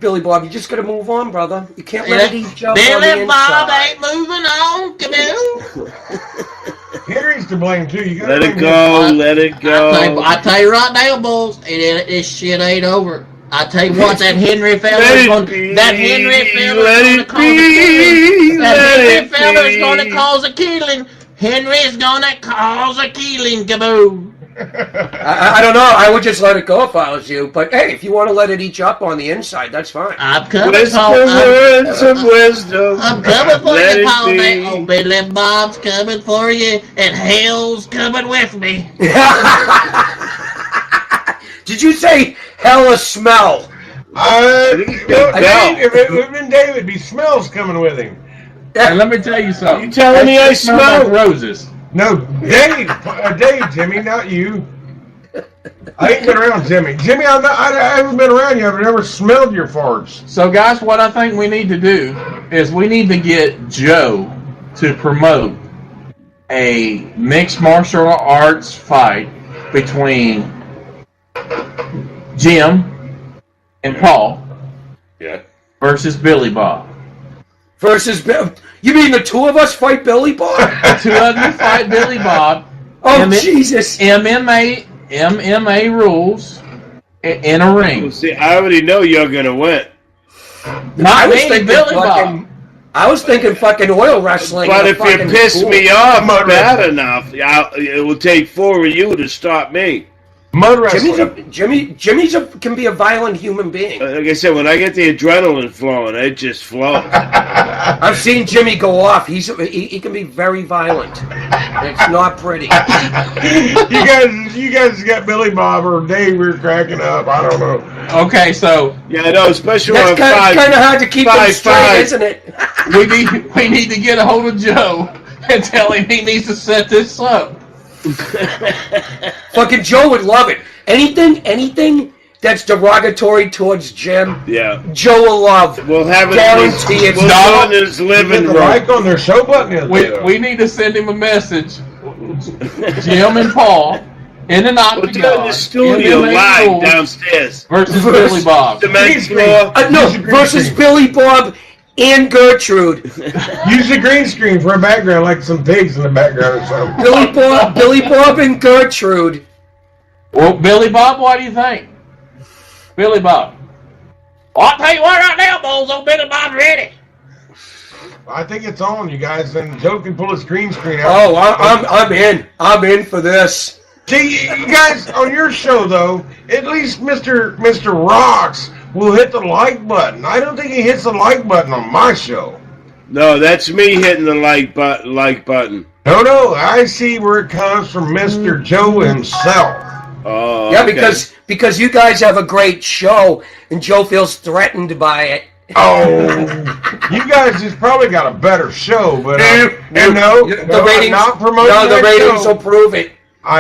Billy Bob. You just got to move on, brother. You can't let it eat up on the Billy Bob inside. ain't moving on. Come on. Henry's to blame too. You gotta Let it blame go. him. Let it go. I tell you right now, bulls, this shit ain't over. I tell you what, that Henry fella Let is it going. be. That Henry fella Let is going to it cause a be. killing. That Let Henry it fella is going to be. cause a killing. Henry's going to cause a killing. Kaboom. I don't know. I would just let it go if I was you. But hey, if you want to let it eat up on the inside, that's fine. I'm coming, Whisper Paul. words of wisdom. I'm coming for Let you, it Paul. be. Oh, Billy Bob's coming for you, and hell's coming with me. Did you say hella smell? Dave, if it would have been David, be smells coming with him. And let me tell you something. You telling me I smell? like roses? No, Dave, Jimmy, not you. I ain't been around Jimmy. Jimmy, I haven't been around you. I've never smelled your farts. So, guys, what I think we need to do is we need to get Joe to promote a mixed martial arts fight between Jim and Paul versus Billy Bob. Versus Bill. You mean the two of us fight Billy Bob? The two of you fight Billy Bob. Oh, Jesus. MMA rules in a ring. Well, see, I already know you're gonna win. Not me, Billy Bob. I was thinking fucking oil wrestling. But if you piss me off bad enough, it will take 4 of you to stop me. Mud wrestling. Jimmy's can be a violent human being. Like I said, when I get the adrenaline flowing, it just flows. I've seen Jimmy go off. He can be very violent. It's not pretty. you guys got Billy Bob or Dave. We're cracking up. I don't know. Okay, so yeah, I know, especially that's kind of hard to keep them straight, isn't it? we need to get a hold of Joe and tell him he needs to set this up. Fucking Joe would love it. Anything that's derogatory towards Jim, Joe will love. We'll have it. Guarantee it's not in his living room. Like on their show button. We need to send him a message. Jim and Paul in an octagon. We'll do it in the studio live downstairs versus Billy Bob. Versus Billy Bob and Gertrude. Use the green screen for a background, like some pigs in the background or something. Billy Bob and Gertrude. Well, Billy Bob, what do you think? Billy Bob. Well, I'll tell you what right now, Bozo, Billy Bob's ready. I think it's on, you guys, and Joe can pull his green screen out. Oh, I'm in. I'm in for this. See, you guys, on your show, though, at least Mr. Rocks will hit the like button. I don't think he hits the like button on my show. No, that's me hitting the like button. No, I see where it comes from Mr. Joe himself. Oh, yeah, okay. because you guys have a great show, and Joe feels threatened by it. Oh, you guys just probably got a better show, but the ratings. I'm not promoting the ratings show. will prove it.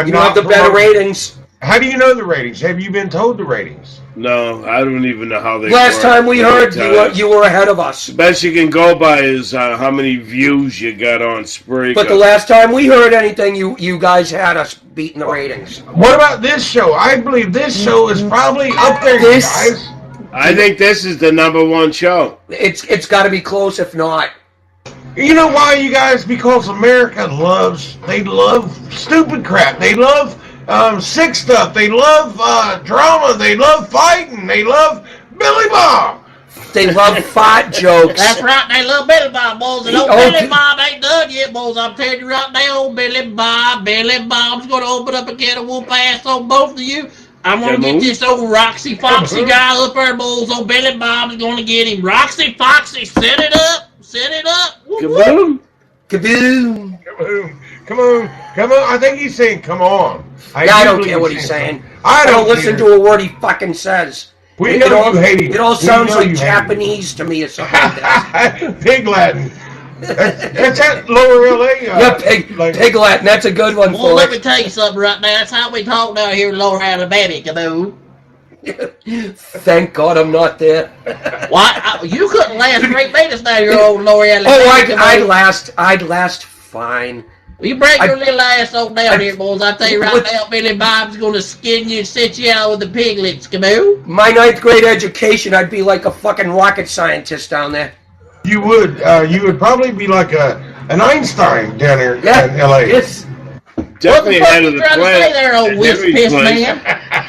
You have the better ratings. How do you know the ratings? Have you been told the ratings? No, I don't even know how they Last work. time we heard, you were ahead of us. The best you can go by is how many views you got on Spreaker. But the last time we heard anything, you guys had us beating the ratings. What about this show? I believe this show is probably up there, guys. I think this is the #1 show. It's got to be close, if not. You know why, you guys? Because America love stupid crap. They love sick stuff. They love drama. They love fighting. They love Billy Bob. They love fart jokes. That's right, they love Billy Bob, boys. And old Billy Bob ain't done yet, boys. I'm telling you right now, old Billy Bob's going to open up a can of whoop ass on both of you. I'm going to get this old Roxy Foxy guy up there, boys. Old Billy Bob's going to get him. Roxy Foxy, set it up. Kaboom. Kaboom. Come on. I think he's saying, come on. I don't care what he's saying. I don't listen to a word he fucking says. It all sounds like Japanese to me or something like that. Pig Latin. That's at Lower LA. Pig Latin. That's a good one. Well, let me tell you something right now. That's how we talk down here in Lower Alabama, Kaboom. Thank God I'm not there. Why? You couldn't last 3 minutes now, your old Lower Alabama. Oh, I'd last fine. Well, you break your little ass on down here, boys. I tell you right now, Billy Bob's gonna skin you and sit you out with the piglets. Come on. My 9th grade education, I'd be like a fucking rocket scientist down there. You would probably be like an Einstein down here in L.A. Yes. Definitely ahead of the What the fuck you trying to say there, old whisk piss man?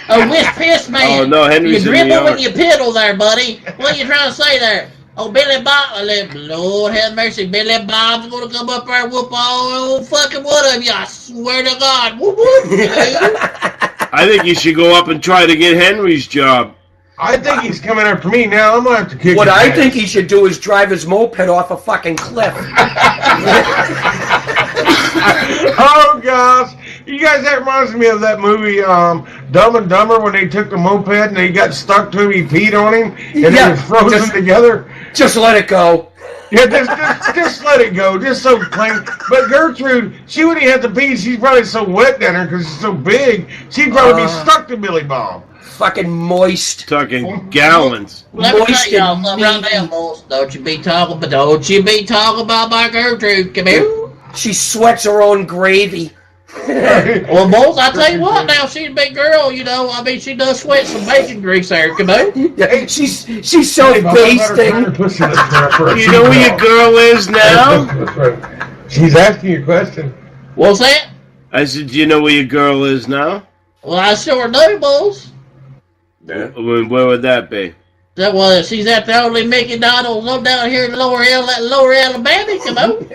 Oh, whisk piss man. Oh, no, Henry's You in New dribble when York. you piddle there, buddy. What you trying to say there? Oh, Billy Bob, Lord have mercy, Billy Bob's gonna come up there and whoop all fucking one of you, I swear to God. Whoop, whoop, I think you should go up and try to get Henry's job. I think he's coming after me now. I'm gonna have to kick What his I ass. think he should do is drive his moped off a fucking cliff. Oh gosh, you guys, that reminds me of that movie Dumb and Dumber, when they took the moped and they got stuck to him, he peed on him, and they were frozen together. Just let it go. Yeah, just let it go. Just so plain. But Gertrude, she wouldn't have to pee. She's probably so wet down there because she's so big. She'd probably be stuck to Billy Bob. Fucking moist. Talking gallons. Let me tell y'all something right now, boys. Don't you be talking about my Gertrude. Come here. She sweats her own gravy. Well, boys, I tell you what now, she's a big girl, you know. I mean, she does sweat some bacon grease there. Come on. Yeah, she's self-basting. You know where your girl is now? She's asking you a question. What's that? I said, do you know where your girl is now? Well, I sure do, boys. Where would that be? That was, she's at the only Mickey Donald's down here in Lower Alabama. Come on.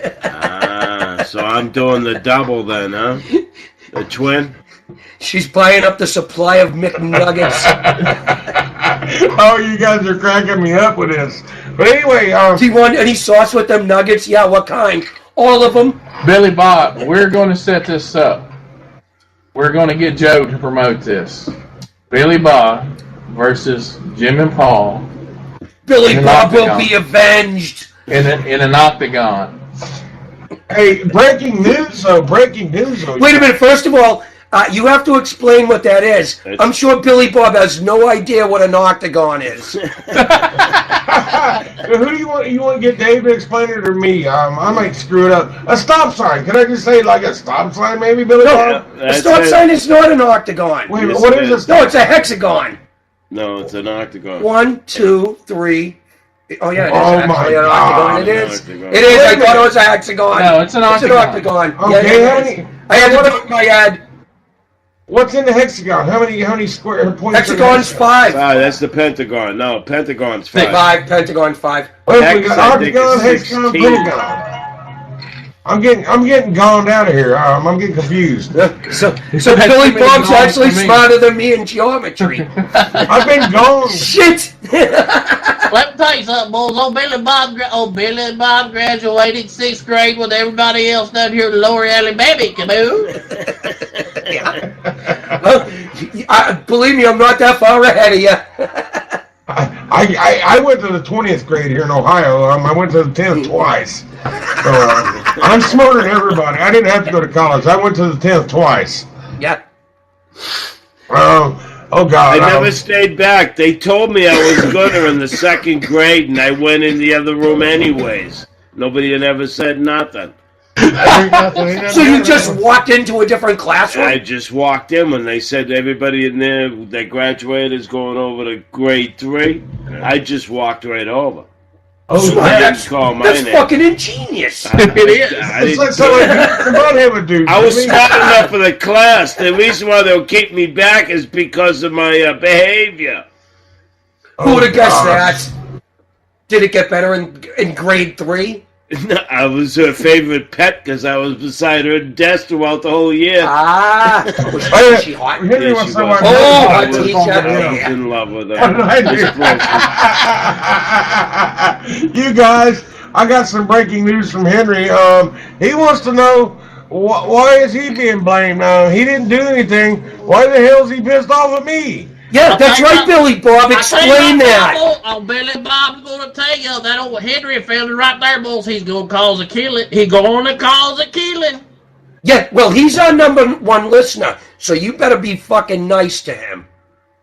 So I'm doing the double then, huh? The twin? She's buying up the supply of McNuggets. Oh, you guys are cracking me up with this. But anyway, do you want any sauce with them nuggets? Yeah, what kind? All of them? Billy Bob, we're going to set this up. We're going to get Joe to promote this. Billy Bob versus Jim and Paul. Billy Bob will be avenged. In an octagon. Hey, breaking news, though. Wait a minute. First of all, you have to explain what that is. I'm sure Billy Bob has no idea what an octagon is. Who do you want? You want to get Dave to explain it or me? I might screw it up. A stop sign. Can I just say like a stop sign, maybe, Billy Bob? A stop sign is not an octagon. Wait, what is it? No, it's a hexagon. No, it's an octagon. 1, 2, 3. Oh yeah, it is actually an octagon. It is. It is. I thought it was a hexagon. No, it's an octagon. Okay, yeah, I had to put my ad. What's in the hexagon? How many square points? Hexagon's 5. That's the pentagon. No, pentagon's 5. 5. Pentagon 5. Well, we got octagon, hexagon, pentagon. I'm getting gone out of here. I'm getting confused. So Billy Bob's actually smarter than me in geometry. I've been gone. Shit. Let me tell you something, boys. Billy Bob graduated 6th grade with everybody else down here in Lower Alabama. Come on. Believe me, I'm not that far ahead of you. I went to the 20th grade here in Ohio. I went to the 10th twice. So, I'm smarter than everybody. I didn't have to go to college. I went to the 10th twice. Yeah. Oh God. I never stayed back. They told me I was gooder in the 2nd grade, and I went in the other room anyways. Nobody had ever said nothing. So you just walked into a different classroom? I just walked in when they said everybody in there that graduated is going over to grade 3. I just walked right over. Oh, that's name. Fucking ingenious. It is. I was smart enough for the class. The reason why they'll keep me back is because of my behavior. Who would have guessed that? Did it get better in grade 3? I was her favorite pet because I was beside her desk throughout the whole year. Was she hot? Henry wants someone. I was in love with her. You guys, I got some breaking news from Henry. He wants to know why is he being blamed? He didn't do anything. Why the hell is he pissed off at me? Yeah, that's right, Billy Bob. Explain that. Billy Bob's going to tell you that old Henry fella right there, boys. He's going to cause a killing. He's going to cause a killing. Yeah, well, he's our #1 listener, so you better be fucking nice to him.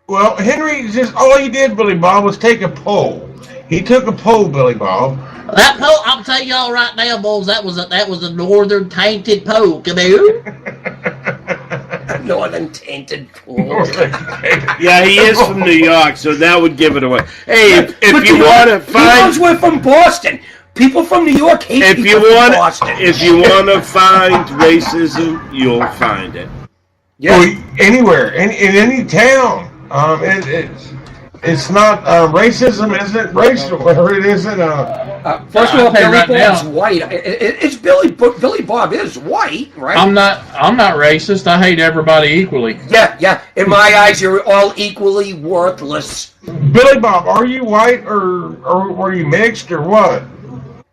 Well, Henry, just all he did, Billy Bob, was take a poll. He took a poll, Billy Bob. That poll, I'm telling y'all right now, boys, that was a northern tainted poll, come on. Northern tainted poll. Yeah, he is from New York, so that would give it away. Hey, if you want to find... We're from Boston. People from New York hate people from Boston. If you want to find racism, you'll find it. Yeah. Oh, anywhere, in any town. It's not racism isn't racial, or it isn't. First of all, Billy Bob's white. It's Billy Bob is white, right? I'm not racist. I hate everybody equally. Yeah. In my eyes, you're all equally worthless. Billy Bob, are you white or were you mixed or what?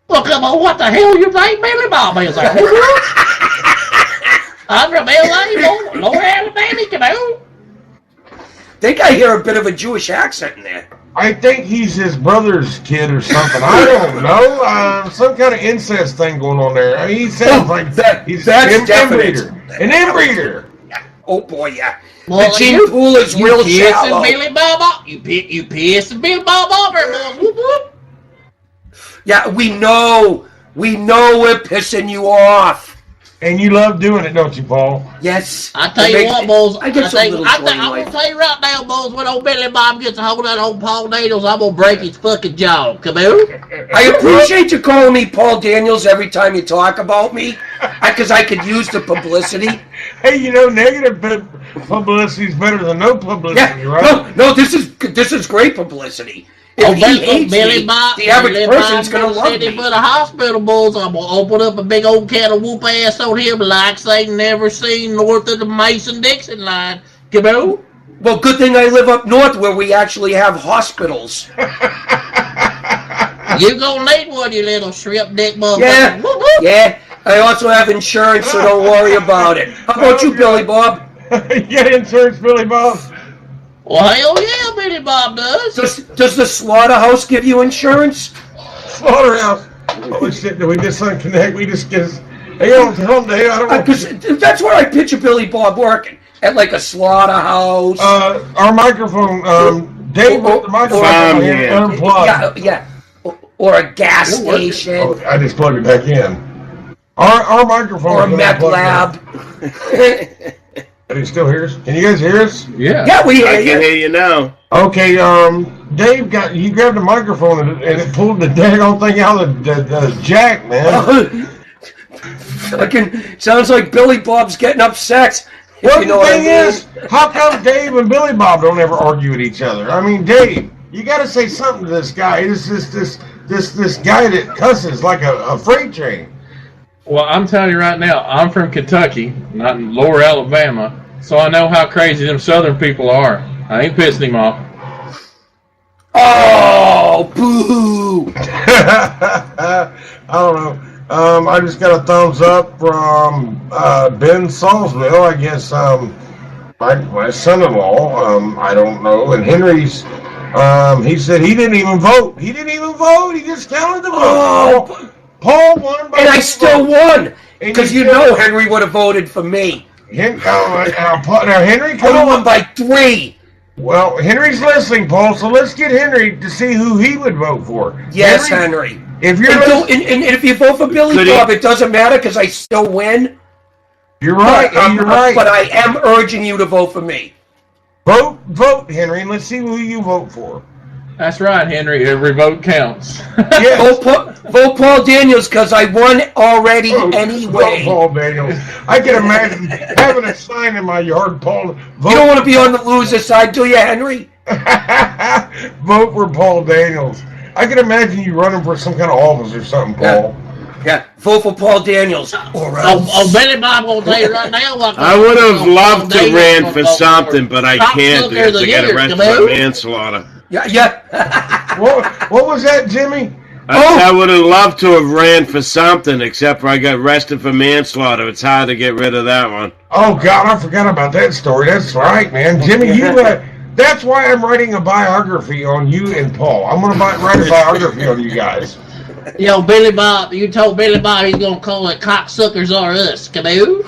Well, come on, what the hell you think Billy Bob is? I'm from L.A., Lower Alabama, come on. I think I hear a bit of a Jewish accent in there. I think he's his brother's kid or something. I don't know. Some kind of incest thing going on there. I mean, he sounds like he's an inbreeder. An inbreeder. Oh boy, yeah. Well, the gene pool is real shallow. Billy Bob off. You pissing Billy Bob off there, boys. Whoop, whoop. Yeah, we know we're pissing you off. And you love doing it, don't you, Paul? Yes. I tell you what, boys. I'm going to tell you right now, boys, when old Billy Bob gets a hold of that old Paul Daniels, I'm going to break his fucking jaw. Come on. I appreciate you calling me Paul Daniels every time you talk about me, because I could use the publicity. Hey, negative publicity is better than no publicity, right? No, this is great publicity. If he hates Billy me, Bob, the average person's going to love me. For the hospital, boys, I'm going to open up a big old can of whoop ass on him like they never seen north of the Mason-Dixon line. Come on. Well, good thing I live up north where we actually have hospitals. You gonna need one, you little shrimp dick motherfucker. Yeah. I also have insurance, so don't worry about it. How about you, Billy Bob? You got insurance, Billy Bob? Well, hell yeah, Billy Bob does. Does the slaughterhouse give you insurance? Slaughterhouse? Oh shit, did we just unconnect? We just get... Hey, tell him, Dave, I don't know. Because that's where I picture Billy Bob working. At like a slaughterhouse. Our microphone, Dave, the microphone unplugged. Yeah. Or a gas station. Oh, I just plugged it back in. Our microphone. Or a meth lab. Can you still hear us? Can you guys hear us? Yeah. Yeah, we hear you. I can hear you now. Okay, Dave you grabbed the microphone and it pulled the daggone thing out of the jack, man. Fucking sounds like Billy Bob's getting upset. Well, the thing is, how come Dave and Billy Bob don't ever argue with each other? I mean, Dave, you got to say something to this guy. This guy that cusses like a freight train. Well, I'm telling you right now, I'm from Kentucky, not in Lower Alabama, so I know how crazy them Southern people are. I ain't pissing him off. Oh, boo! I don't know. I just got a thumbs up from Ben Salisville. I guess my son-in-law. I don't know. And Henry's. He said he didn't even vote. He just counted the vote. Oh. Paul won, and I still won because Henry would have voted for me. Now Henry, I won by 3. Well, Henry's listening, Paul. So let's get Henry to see who he would vote for. Yes, Henry. If you're if you vote for Billy Bob, it doesn't matter because I still win. You're right. You're right. But I am urging you to vote for me. Vote, Henry, and let's see who you vote for. That's right, Henry. Every vote counts. Yes. Vote Paul Daniels because I won already anyway. Vote Paul Daniels. I can imagine having a sign in my yard, Paul. You don't want to be on the loser side, do you, Henry? Vote for Paul Daniels. I can imagine you running for some kind of office or something, Paul. Yeah. Vote for Paul Daniels. Billy Bob will tell you right now. I would have loved to ran for something, but I can't because I got arrested for manslaughter. Yeah. What was that, Jimmy? I would have loved to have ran for something, except for I got arrested for manslaughter. It's hard to get rid of that one. Oh, God, I forgot about that story. That's right, man. Jimmy, that's why I'm writing a biography on you and Paul. I'm going to write a biography on you guys. Yo, Billy Bob, you told Billy Bob he's going to call it Cocksuckers Are Us. Come on.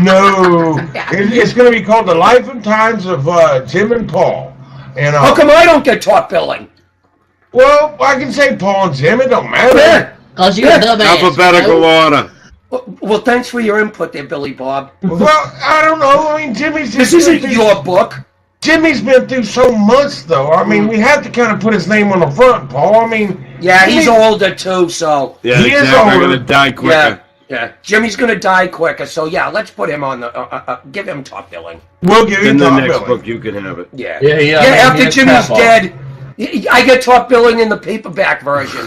No. It's going to be called The Life and Times of Jim and Paul. And How come I don't get top billing? Well, I can say Paul and Jim. It don't matter. Because you're a dumbass. Alphabetical order. Well, thanks for your input there, Billy Bob. Well, I don't know. I mean, Jimmy's This isn't your book. Jimmy's been through so much, though. I mean, we have to kind of put his name on the front, Paul. I mean, Yeah, he's older too, so. Yeah, He is exactly. I'm older. gonna die quicker. Yeah. Jimmy's gonna die quicker, so yeah, let's put him on the. Give him top billing. we'll give In him the top next billing. book, you can have it. Yeah. Yeah, After that's Jimmy's crap, dead, I get top billing in the paperback version.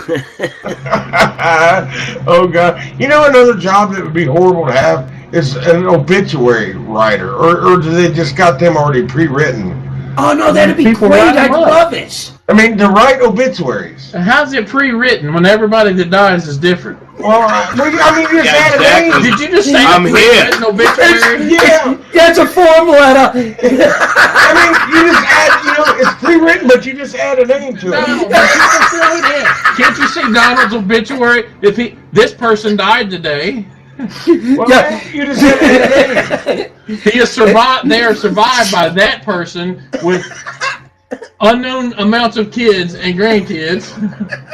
Oh God! You know another job that would be horrible to have is an obituary writer, or do they just got them already pre-written? Oh no, that'd be People great. write I'd them up. love it. I mean, to write obituaries. How's it pre-written when everybody that dies is different? Well, I mean, you just Yeah, add exactly. a name. Did you just say I'm here. pre-written obituary? Yeah, Yeah, it's a form letter. I mean, you just add, it's pre-written, but you just add a name to No, it. but you can fill it in. Can't you see Donald's obituary? If this person died today, Well, Yeah. you just add a name. he is survived. They are survived by that person with unknown amounts of kids and grandkids.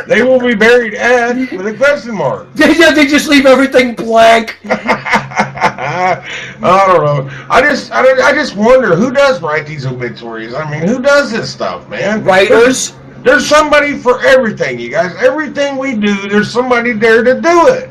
They will be buried at with a question mark. They just leave everything blank. I don't know. I just wonder who does write these obituaries. I mean, who does this stuff, man? Writers. There's somebody for everything, you guys. Everything we do, there's somebody there to do it.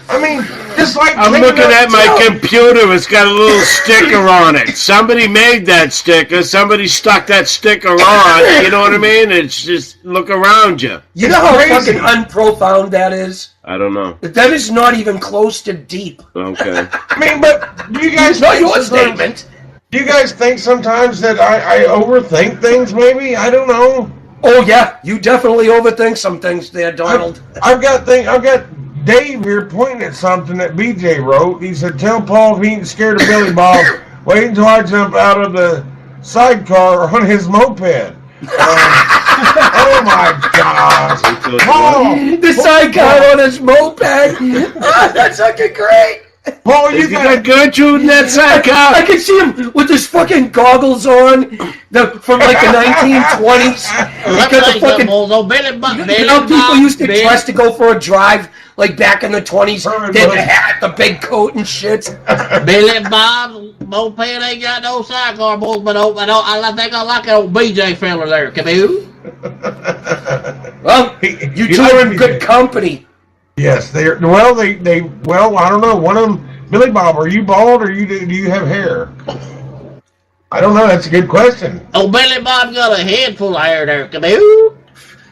I mean, just like I'm cleaning looking up at my junk. computer. It's got a little sticker on it. Somebody made that sticker. Somebody stuck that sticker on. You know what I mean? It's just look around you. You know how Crazy. fucking unprofound that is? I don't know. That is not even close to deep. Okay. I mean, but do you guys It's not think your sometimes- statement. Do you guys think sometimes that I overthink things? Maybe I don't know. Oh yeah, you definitely overthink some things there, Donald. I've got Dave here pointing at something that BJ wrote. He said, "Tell Paul if he ain't scared of Billy Bob, wait until I jump out of the sidecar on his moped." Oh my gosh, Paul! The sidecar on his moped. Ah, that's fucking great. Paul, you You got got Gertrude in that I sidecar. can see him with his fucking goggles on, from like the 1920s. He's got the fucking. You know, people used to dress to go for a drive, like back in the 20s. They had the hat, the big coat and shit. Billy Bob moped ain't got no sidecar, boys, but I think I like that old BJ fella there. Come here. Well, you two are in good company. Yes, they're well. Well, I don't know. One of them, Billy Bob. Are you bald or do you have hair? I don't know. That's a good question. Oh, Billy Bob's got a head full of hair there. Come here.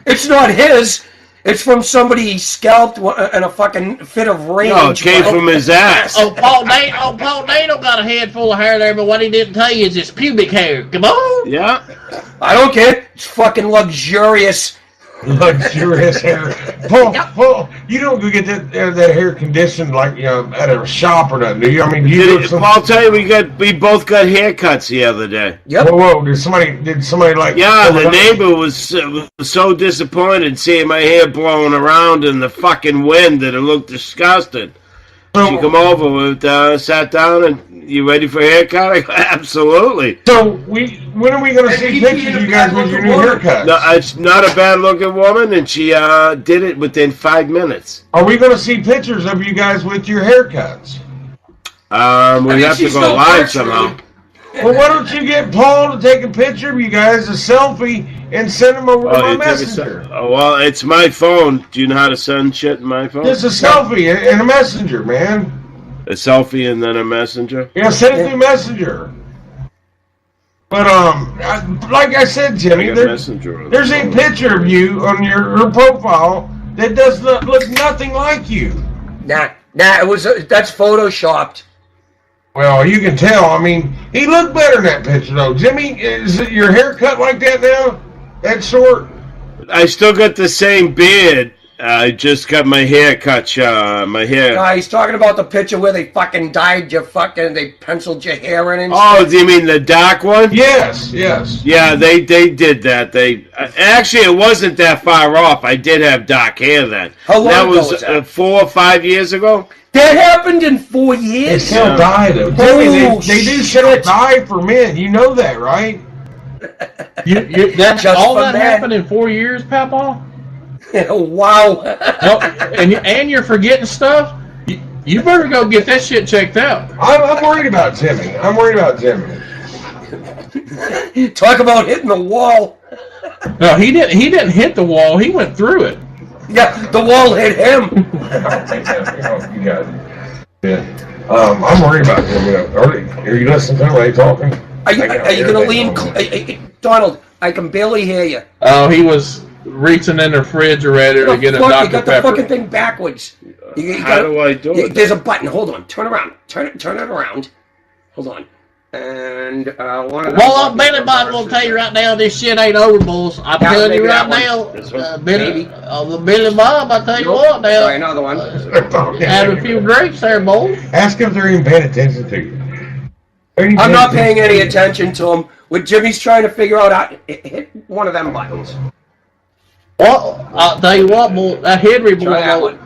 It's not his. It's from somebody he scalped in a fucking fit of rage. No, it came from his ass. Paul Dano got a head full of hair there, but what he didn't tell you is his pubic hair. Come on. Yeah. I don't care. It's fucking luxurious. Luxurious hair. Paul, you don't go get that hair conditioned like at a shop or nothing, do you? I mean, I'll tell you, we both got haircuts the other day. Yep. Whoa! Did somebody like? Yeah, the neighbor was so disappointed seeing my hair blowing around in the fucking wind that it looked disgusting. She come over, sat down, and you ready for a haircut? I go, absolutely. So when are we going to see pictures of you guys with your new haircuts? No, it's not a bad-looking woman, and she did it within 5 minutes. Are we going to see pictures of you guys with your haircuts? We have to go live somehow. Well, why don't you get Paul to take a picture of you guys, a selfie, and send them over to my messenger? Well, it's my phone. Do you know how to send shit in my phone? Just a selfie and a messenger, man. A selfie and then a messenger? Yeah, send it through messenger. But like I said, Jimmy, there's a picture of you on your profile that does not look nothing like you. Nah, that's photoshopped. Well, you can tell. I mean, he looked better in that picture, though. Jimmy, is it your hair cut like that now? That short? I still got the same beard. I just got my hair cut. My hair. No, he's talking about the picture where they fucking dyed your they penciled your hair in and Oh, do you mean the dark one? Yes. Yeah, they did that. Actually, it wasn't that far off. I did have dark hair then. How long that ago was was that? 4 or 5 years ago. That happened in 4 years? They still die, though. Jimmy, they do still die for men. You know that, right? That's Just all for that men. happened in 4 years, Papa? Wow. No, and you're forgetting stuff? You better go get that shit checked out. I'm worried about Jimmy. Talk about hitting the wall. No, he didn't hit the wall. He went through it. Yeah, the wall hit him. I'm worried about Jimmy. Are you listening to him while he's talking? Are you going to lean... Donald, I can barely hear you. Oh, he was reaching in the refrigerator to get a Dr. You got Pepper. the fucking thing backwards. How do I do it? There's a button. Hold on. Turn around. Turn it around. Hold on. And one of Well, Billy Bob will tell you right now, this shit ain't over, boys. I'm telling you right now, Billy Bob, I tell you what now. Try another one. Have a few drinks there, boys. Ask if they're even paying attention to you. I'm not paying any attention to him. When Jimmy's trying to figure out how to hit one of them buttons. Well, I'll tell you what, boy, that Henry boy. Try that one.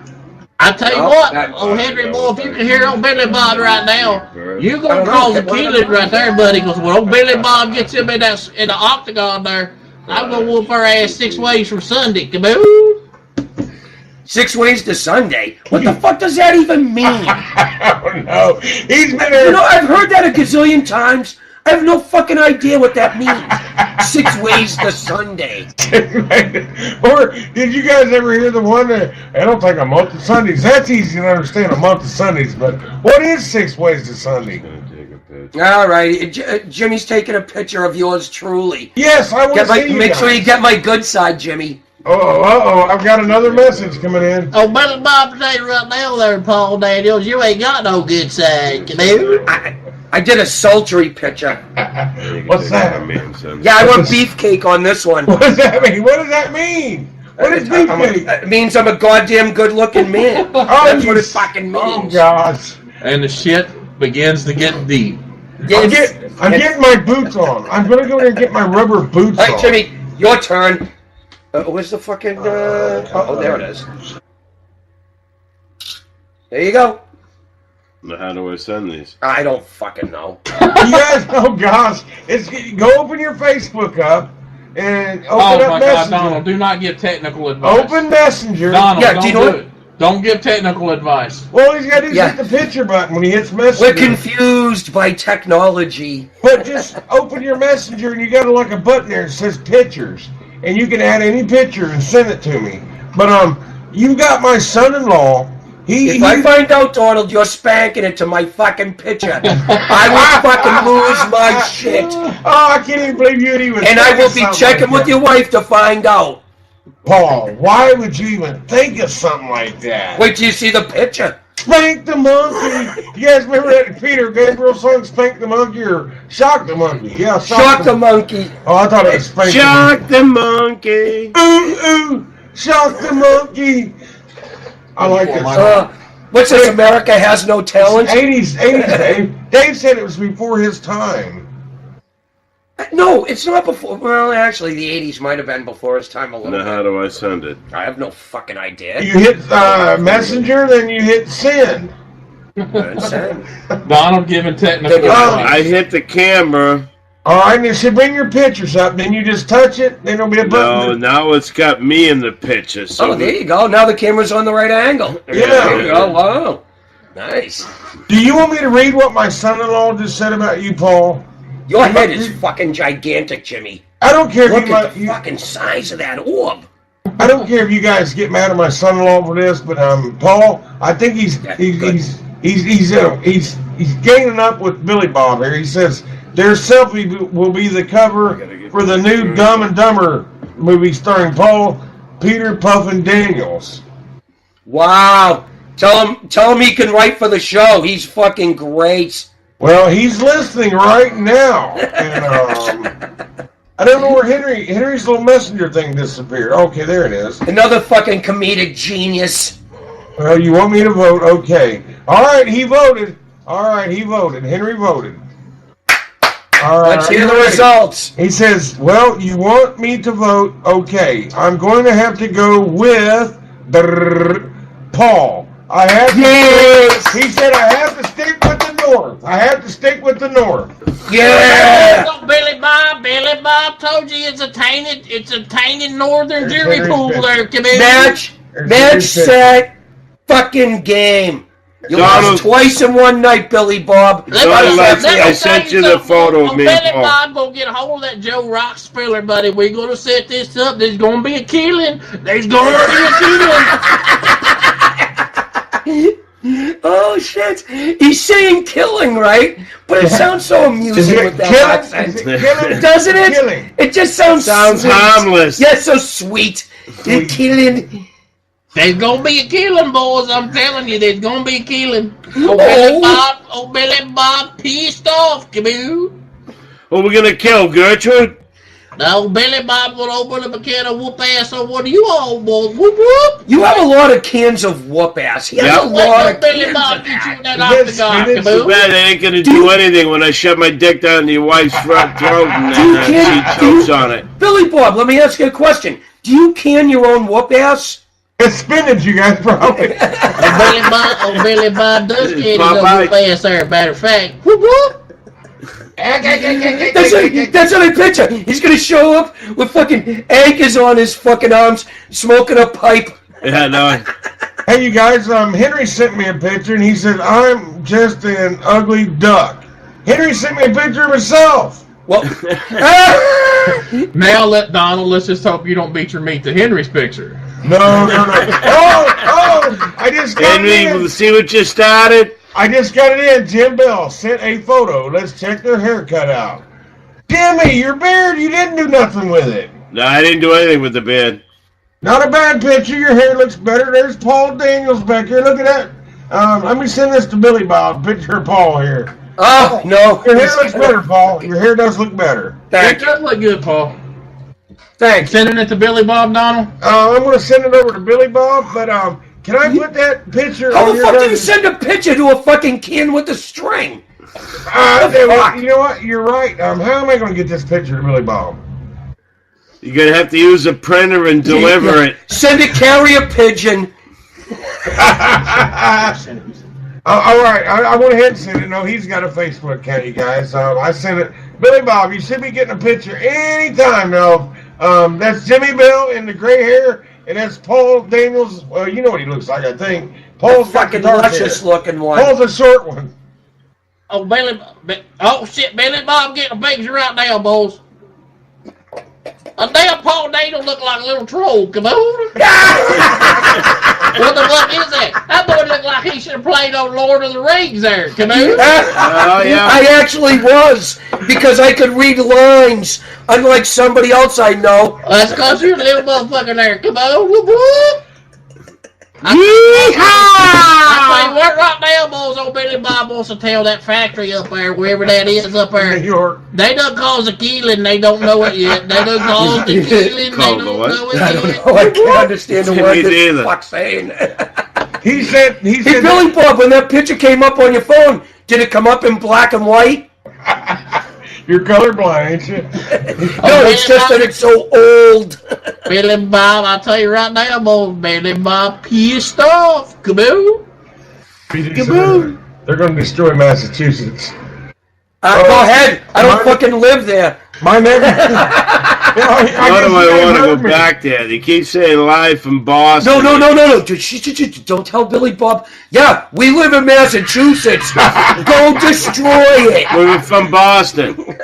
I tell you what, Henry boy, if you can hear old Billy Bob right now, you're gonna cause a killing right there, buddy. Because when old Billy Bob gets him in the octagon there, I'm gonna whoop her ass 6 ways from Sunday. Come on. 6 ways to Sunday? What the fuck does that even mean? I don't know. He's been there. You know, I've heard that a gazillion times. I have no fucking idea what that means. 6 ways to Sunday. Or did you guys ever hear the one that I don't think a month of Sundays? That's easy to understand, a month of Sundays. But what is 6 ways to Sunday? All right, Jimmy's taking a picture of yours truly. Yes, I want to see you Make sure guys. you get my good side, Jimmy. I've got another message coming in. Oh, Billy Bob, tell you right now there, Paul Daniels, you ain't got no good side. Come on. I did a sultry picture. What's that? Yeah, I want beefcake on this one. What does that mean? What does that mean? What is beefcake? It means I'm a goddamn good-looking man. That's what it fucking means. Oh, gosh. And the shit begins to get deep. I'm getting my boots on. I'm going to go there and get my rubber boots All on. right, Jimmy, your turn. Where's the fucking... oh, there it is. There you go. How do I send these? I don't fucking know. You guys, oh gosh, go open your Facebook up and open up God, Messenger. Donald, do not give technical advice. Open Messenger. Donald, Yeah, don't do you do know it. Don't give technical advice. Well, he's got to hit the picture button when he hits Messenger. We're confused by technology. But just open your Messenger and you got like a button there that says pictures, and you can add any picture and send it to me. But you got my son-in-law. If I find out, Donald, you're spanking it to my fucking picture, I will fucking lose my shit. Oh, I can't even believe you'd even. And I will be checking with your wife to find out. Paul, why would you even think of something like that? Wait till you see the picture. Spank the monkey. You guys remember that Peter Gabriel song, Spank the Monkey, or Shock the Monkey? Yeah, Shock the Monkey. Oh, I thought it was Spank Shock the Monkey. Ooh, Shock the Monkey. I like this. What's this, America Has No Talent? 80s, Dave. Dave said it was before his time. No, it's not before. Well, actually, the 80s might have been before his time a little Now, bit. how do I send it? I have no fucking idea. You hit Messenger, then you hit send. Donald giving technical advice. I hit the camera. All right, and it should bring your pictures up. Then you just touch it. Then there'll be a button. No, now it's got me in the picture. So there you go. Now the camera's on the right angle. Yeah. There you go. Wow. Nice. Do you want me to read what my son-in-law just said about you, Paul? Your head is fucking gigantic, Jimmy. I don't care Look if at the fucking size of that orb. I don't care if you guys get mad at my son-in-law for this, but Paul, I think he's gaining up with Billy Bob here. He says their selfie will be the cover for the new Dumb and Dumber movie starring Paul, Peter, Puffin Daniels. Wow. Tell him he can write for the show. He's fucking great. Well, he's listening right now. And I don't know where Henry's little messenger thing disappeared. Okay, there it is. Another fucking comedic genius. Well, you want me to vote? Okay. All right, he voted. Henry voted. All right. Let's hear the results. He says, well, you want me to vote? Okay. I'm going to have to go with Paul. I have to he said I have to stick with the North. Yes! Yeah. So Billy Bob told you it's a tainted northern jury pool there, Kaboo. Match, set, fucking game. You lost twice in one night, Billy Bob. I sent you the photo of me and Billy Paul. Bob gonna get a hold of that Joe Rock spiller, buddy. We're gonna set this up. There's gonna be a killing. Oh shit! He's saying killing, right? But it sounds so amusing with that accent, doesn't it? Killing. It just sounds sweet. harmless. Yeah, so sweet. You're killing. There's gonna be a killing, boys. I'm telling you, there's gonna be a killing. Billy Bob pissed off, Kaboo. Who we gonna kill, Gertrude? No, Billy Bob will open up a can of whoop ass on one of you all, boys. Whoop whoop. You have a lot of cans of whoop ass. He has a lot of Billy cans Bob of get you that. that octagon, Too Kaboo. bad I ain't gonna do anything when I shove my dick down your wife's front throat and she chokes on it. Billy Bob, let me ask you a question. Do you can your own whoop ass? It's spinach, you guys, probably. Billy Bob does can his own whoop ass there. Matter of fact, whoop whoop. That's what I picture. He's gonna show up with fucking anchors on his fucking arms, smoking a pipe. Yeah, no. Hey, you guys, Henry sent me a picture, and he said, I'm just an ugly duck. Henry sent me a picture of himself. Well, now let's just hope you don't beat your meat to Henry's picture. No. Oh, I just got it Henry, in. see what you started? I just got it in. Jim Bell sent a photo. Let's check their haircut out. Jimmy, your beard, you didn't do nothing with it. No, I didn't do anything with the beard. Not a bad picture. Your hair looks better. There's Paul Daniels back here. Look at that. Let me send this to Billy Bob. Picture of Paul here. Oh, no. Your hair looks better, Paul. Your hair does look better. It does look good, Paul. Thanks. Sending it to Billy Bob, Donald? I'm going to send it over to Billy Bob, but can I put that picture How on the your fuck do you send a picture to a fucking can with a string? You know what? You're right. How am I going to get this picture to Billy Bob? You're gonna have to use a printer and deliver it. Send a carrier pigeon. All right, I went ahead and sent it. No, he's got a Facebook account, you guys. I sent it. Billy Bob, you should be getting a picture anytime now. That's Jimmy Bell in the gray hair, and that's Paul Daniels. Well, you know what he looks like, I think. Paul's fucking luscious looking one. Paul's a short one. Oh, Billy Bob getting a picture right now, boys. A damn Paul Daniels look like a little troll, come on. What the fuck is that? That boy looked like he should have played on Lord of the Rings there, come on. I actually was, because I could read lines, unlike somebody else I know. That's because you're a little motherfucker there, come on. Whoop, whoop. I tell you what, right now, boys, old Billy Bob wants to tell that factory up there, wherever that is up there. They done caused a killing, they don't know it yet. They done caused a killing, they don't know it yet. I can't understand the word this fuck's saying. He said, hey, Billy Bob, when that picture came up on your phone, did it come up in black and white? You're colorblind, ain't you? No, it's just that it's so old. Billy Bob, I'll tell you right now, boys, Billy Bob pissed off. Kaboom. Kaboom. They're going to destroy Massachusetts. Go ahead. I don't fucking live there. My name. Why do I want to go back there? They keep saying live from Boston. No. Don't tell Billy Bob. Yeah, we live in Massachusetts. Go destroy it. We're from Boston. Well,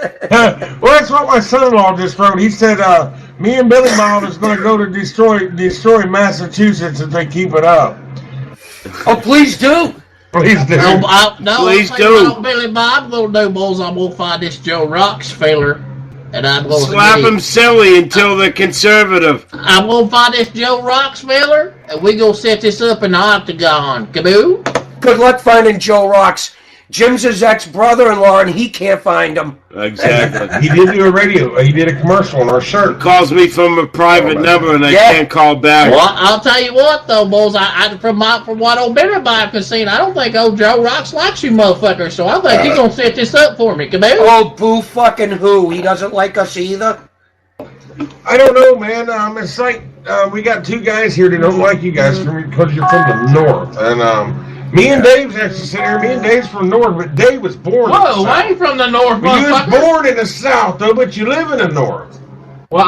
that's what my son-in-law just wrote. He said, me and Billy Bob is going to go to destroy Massachusetts if they keep it up. Oh, please do. Please do. Please do. Billy Bob, I'm going to do, boys, I'm going to find this Joe Rocks feller. And I'm going slap him silly until they're conservative. I'm going to find this Joe Roxmiller, and we going to set this up in the octagon. Kaboo? Good luck finding Joe Rocks. Jim's his ex-brother-in-law, and he can't find him. Exactly. He did do a radio. He did a commercial on our shirt. He calls me from a private number, and I can't call back. Well, I'll tell you what, though, boys. From what old Billy Bob can see, I don't think old Joe Rocks likes you motherfuckers, so I think he's going to set this up for me. Kaboo? Oh, boo fucking who? He doesn't like us either? I don't know, man. It's like we got two guys here that don't like you guys because you're from the north, and Me and Dave's actually sitting here. Me and Dave's from the north, but Dave was born in the Whoa, south. I ain't from the north, Well, you was motherfucker. born in the south, though, but you live in the north. Well,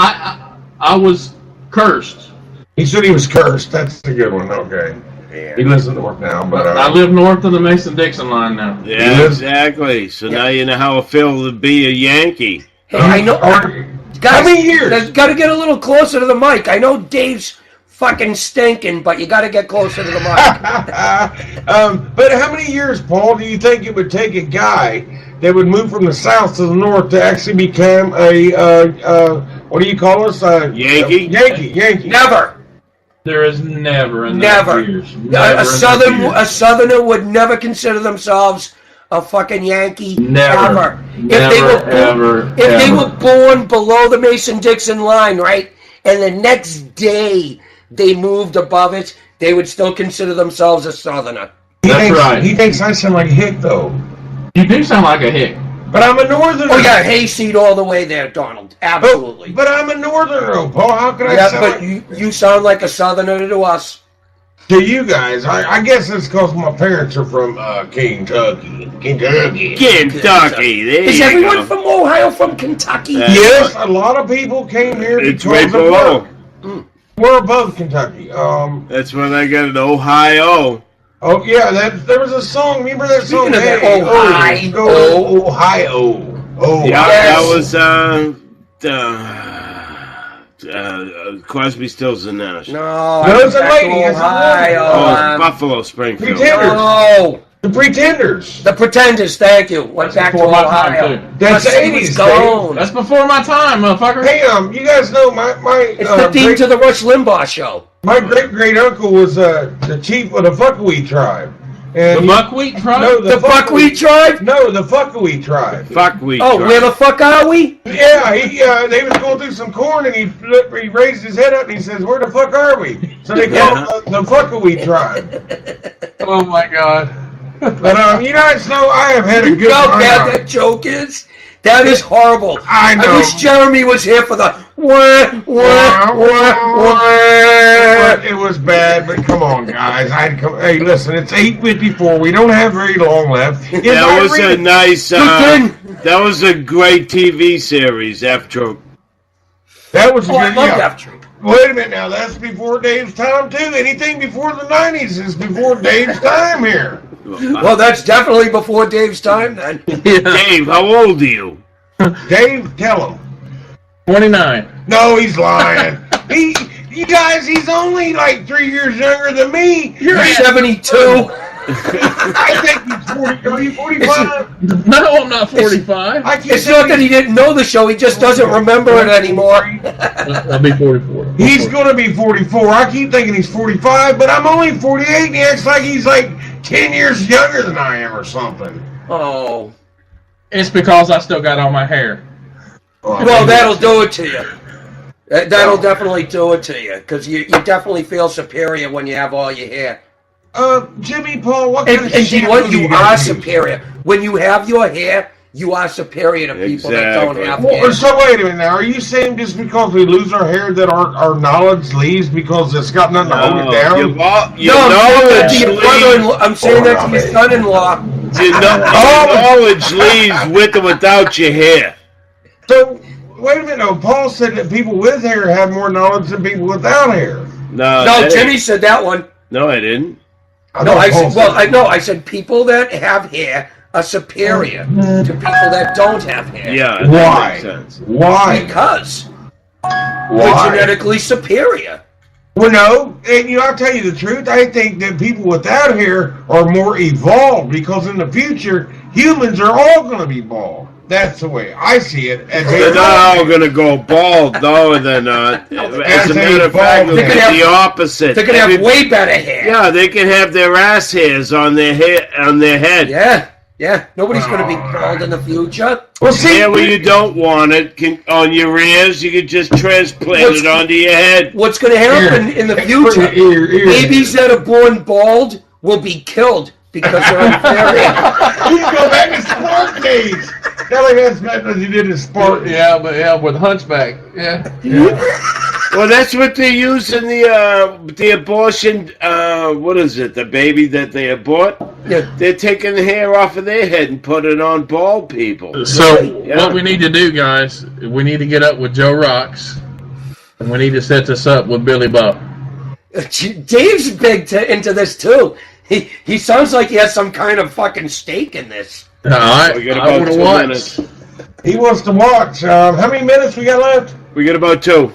I was cursed. He said he was cursed. That's a good one. Okay. Yeah. He lives in the north now, but I live north of the Mason-Dixon line now. Yeah, exactly. So now you know how it feels to be a Yankee. Hey, I know. How many years? Got to get a little closer to the mic. I know Dave's fucking stinking, but you got to get closer to the mic. But how many years, Paul, do you think it would take a guy that would move from the south to the north to actually become a what do you call us? Yankee? Yankee. Never. There is never in Never. years. A southerner would never consider themselves a fucking Yankee. Never. If they were born below the Mason-Dixon line, right, and the next day they moved above it, they would still consider themselves a southerner. He thinks I sound like a hick, though. You do sound like a hick. But I'm a northerner. Oh, yeah, hayseed all the way there, Donald. Absolutely. But I'm a northerner, though, Paul. How can I sound but you sound like a southerner to us. To you guys, I guess it's because my parents are from Kentucky. Kentucky. There Is you everyone go. from Ohio from Kentucky? Yes, a lot of people came here It's because right of below. work. We're above Kentucky. That's when I got an Ohio. Oh yeah, there was a song. Remember that song? Speaking of that, Ohio. Yeah, that was Crosby, Stills and Nash. No, it's a lady. It's a Ohio. Oh, Buffalo Springfield. Pretenders. No. The Pretenders. The Pretenders, thank you. Went back to before my Ohio. time, too. That's My city 80s, was gone. That's before my time, motherfucker. Hey, you guys know my It's the theme to the Rush Limbaugh show. my great uncle was the chief of the Fuckawee tribe. And The buckwheat tribe? No, The Buckwheat tribe? No, the Fuckawee tribe. Fuckweed. Oh, where the fuck are we? Yeah, they was going through some corn, and he raised his head up, and he says, "Where the fuck are we?" So they call it the Fuckawee tribe. Oh my god. But you guys know I have had a You good know how time. bad that joke is? That is horrible. I know. I wish Jeremy was here for the It was bad, but come on, guys. Hey, listen, it's 8:54. We don't have very long left. That was a nice. That was a great TV series. F-Troop. That was I good. love Yeah. that troop. Wait a minute now. That's before Dave's time too. Anything before the 90s is before Dave's time here. Well, that's definitely before Dave's time then. Dave, how old are you? Dave, tell him. 29. No, he's lying. You guys, he's only like 3 years younger than me. You're 72. I think he's 40. Are you 45? No, I'm not 45. It's not that he didn't know the show, he just doesn't remember it anymore. I'll be 44. He's going to be 44. I keep thinking he's 45, but I'm only 48, and he acts like he's like 10 years younger than I am or something. Oh. It's because I still got all my hair. Well, that'll do it to you. That'll definitely do it to you, because you definitely feel superior when you have all your hair. Jimmy, Paul, what kind of And you know what? shampoo You guys are use? superior. When you have your hair, you are superior to people that don't have hair. Well, so wait a minute now. Are you saying just because we lose our hair that our knowledge leaves because it's got nothing to hold it down? I'm saying that to your son-in-law. Your knowledge leaves with or without your hair. So, wait a minute. No, Paul said that people with hair have more knowledge than people without hair. No, Jimmy said that one. No, I didn't. I said people that have hair are superior to people that don't have hair. Yeah. That Why? makes sense. Why? Because Why? we're genetically superior. Well, no, and I'll tell you the truth. I think that people without hair are more evolved because in the future, humans are all going to be bald. That's the way I see it. They're not all going to go bald. No, they're not. As a matter of fact, it'll be the opposite. They're going to have way better hair. Yeah, they can have their ass hairs on their head. Yeah. Nobody's going to be bald in the future. Well, see, where you don't want it on your ears, you can just transplant it onto your head. What's going to happen in the future? Babies that are born bald will be killed because they're inferior. You can go back to Spark days. Tell him that's not what you did in Spark. Yeah, with Hunchback. Yeah. Well, that's what they use in the abortion. What is it? The baby that they abort? Yeah. They're taking the hair off of their head and put it on bald people. So what we need to do, guys, we need to get up with Joe Rocks, and we need to set this up with Billy Bob. Dave's big into this too. He sounds like he has some kind of fucking stake in this. We got I about want to 2 watch. minutes. He wants to watch. How many minutes we got left? We got about 2.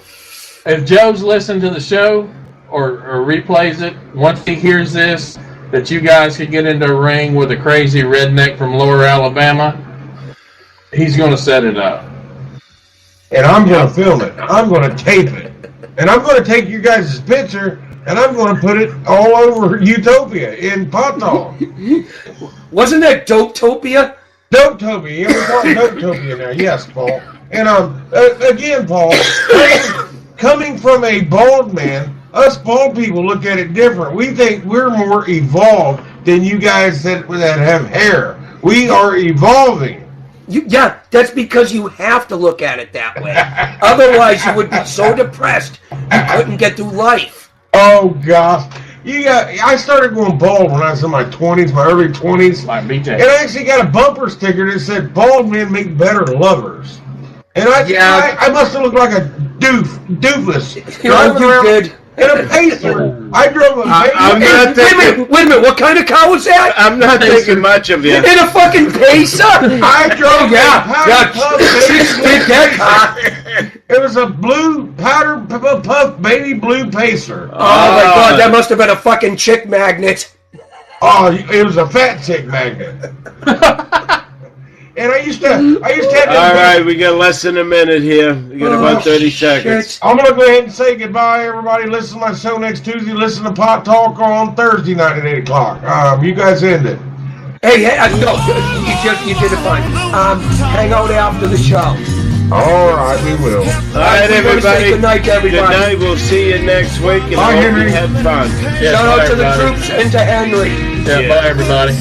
If Joe's listened to the show or replays it, once he hears this, that you guys could get into a ring with a crazy redneck from Lower Alabama, he's going to set it up. And I'm going to film it. I'm going to tape it. And I'm going to take you guys' picture, and I'm going to put it all over Utopia in Potall. Wasn't that Dopetopia? Dopetopia. Yeah, we call it Dopetopia now. Yes, Paul. And again, Paul, coming from a bald man, us bald people look at it different. We think we're more evolved than you guys that have hair. We are evolving. Yeah, that's because you have to look at it that way. Otherwise, you would be so depressed you couldn't get through life. Oh gosh, I started going bald when I was in my 20s, my early 20s, Like BJ. and I actually got a bumper sticker that said "Bald men make better lovers." And I must have looked like a doofus. You did. And a pacer. I drove a pacer. I'm not thinking. Wait a minute, what kind of car was that? I'm not thinking much of you. In a fucking Pacer? I drove yeah. Chicks did that car. It was a blue powder puff baby blue pacer. Oh my God, that must have been a fucking chick magnet. Oh, it was a fat chick magnet. And I used to have this. All right, we got less than a minute here. We got about 30 seconds. I'm going to go ahead and say goodbye, everybody. Listen to my show next Tuesday. Listen to Pot Talk on Thursday night at 8 o'clock. You guys end it. Hey, no, you did it fine. Hang out after the show. All right, we will. All right, everybody. Good night, everybody. Good night. We'll see you next week. And Bye, hope Henry. you have fun. Yeah, Shout out to the everybody. troops and to Henry. Yeah, bye, everybody.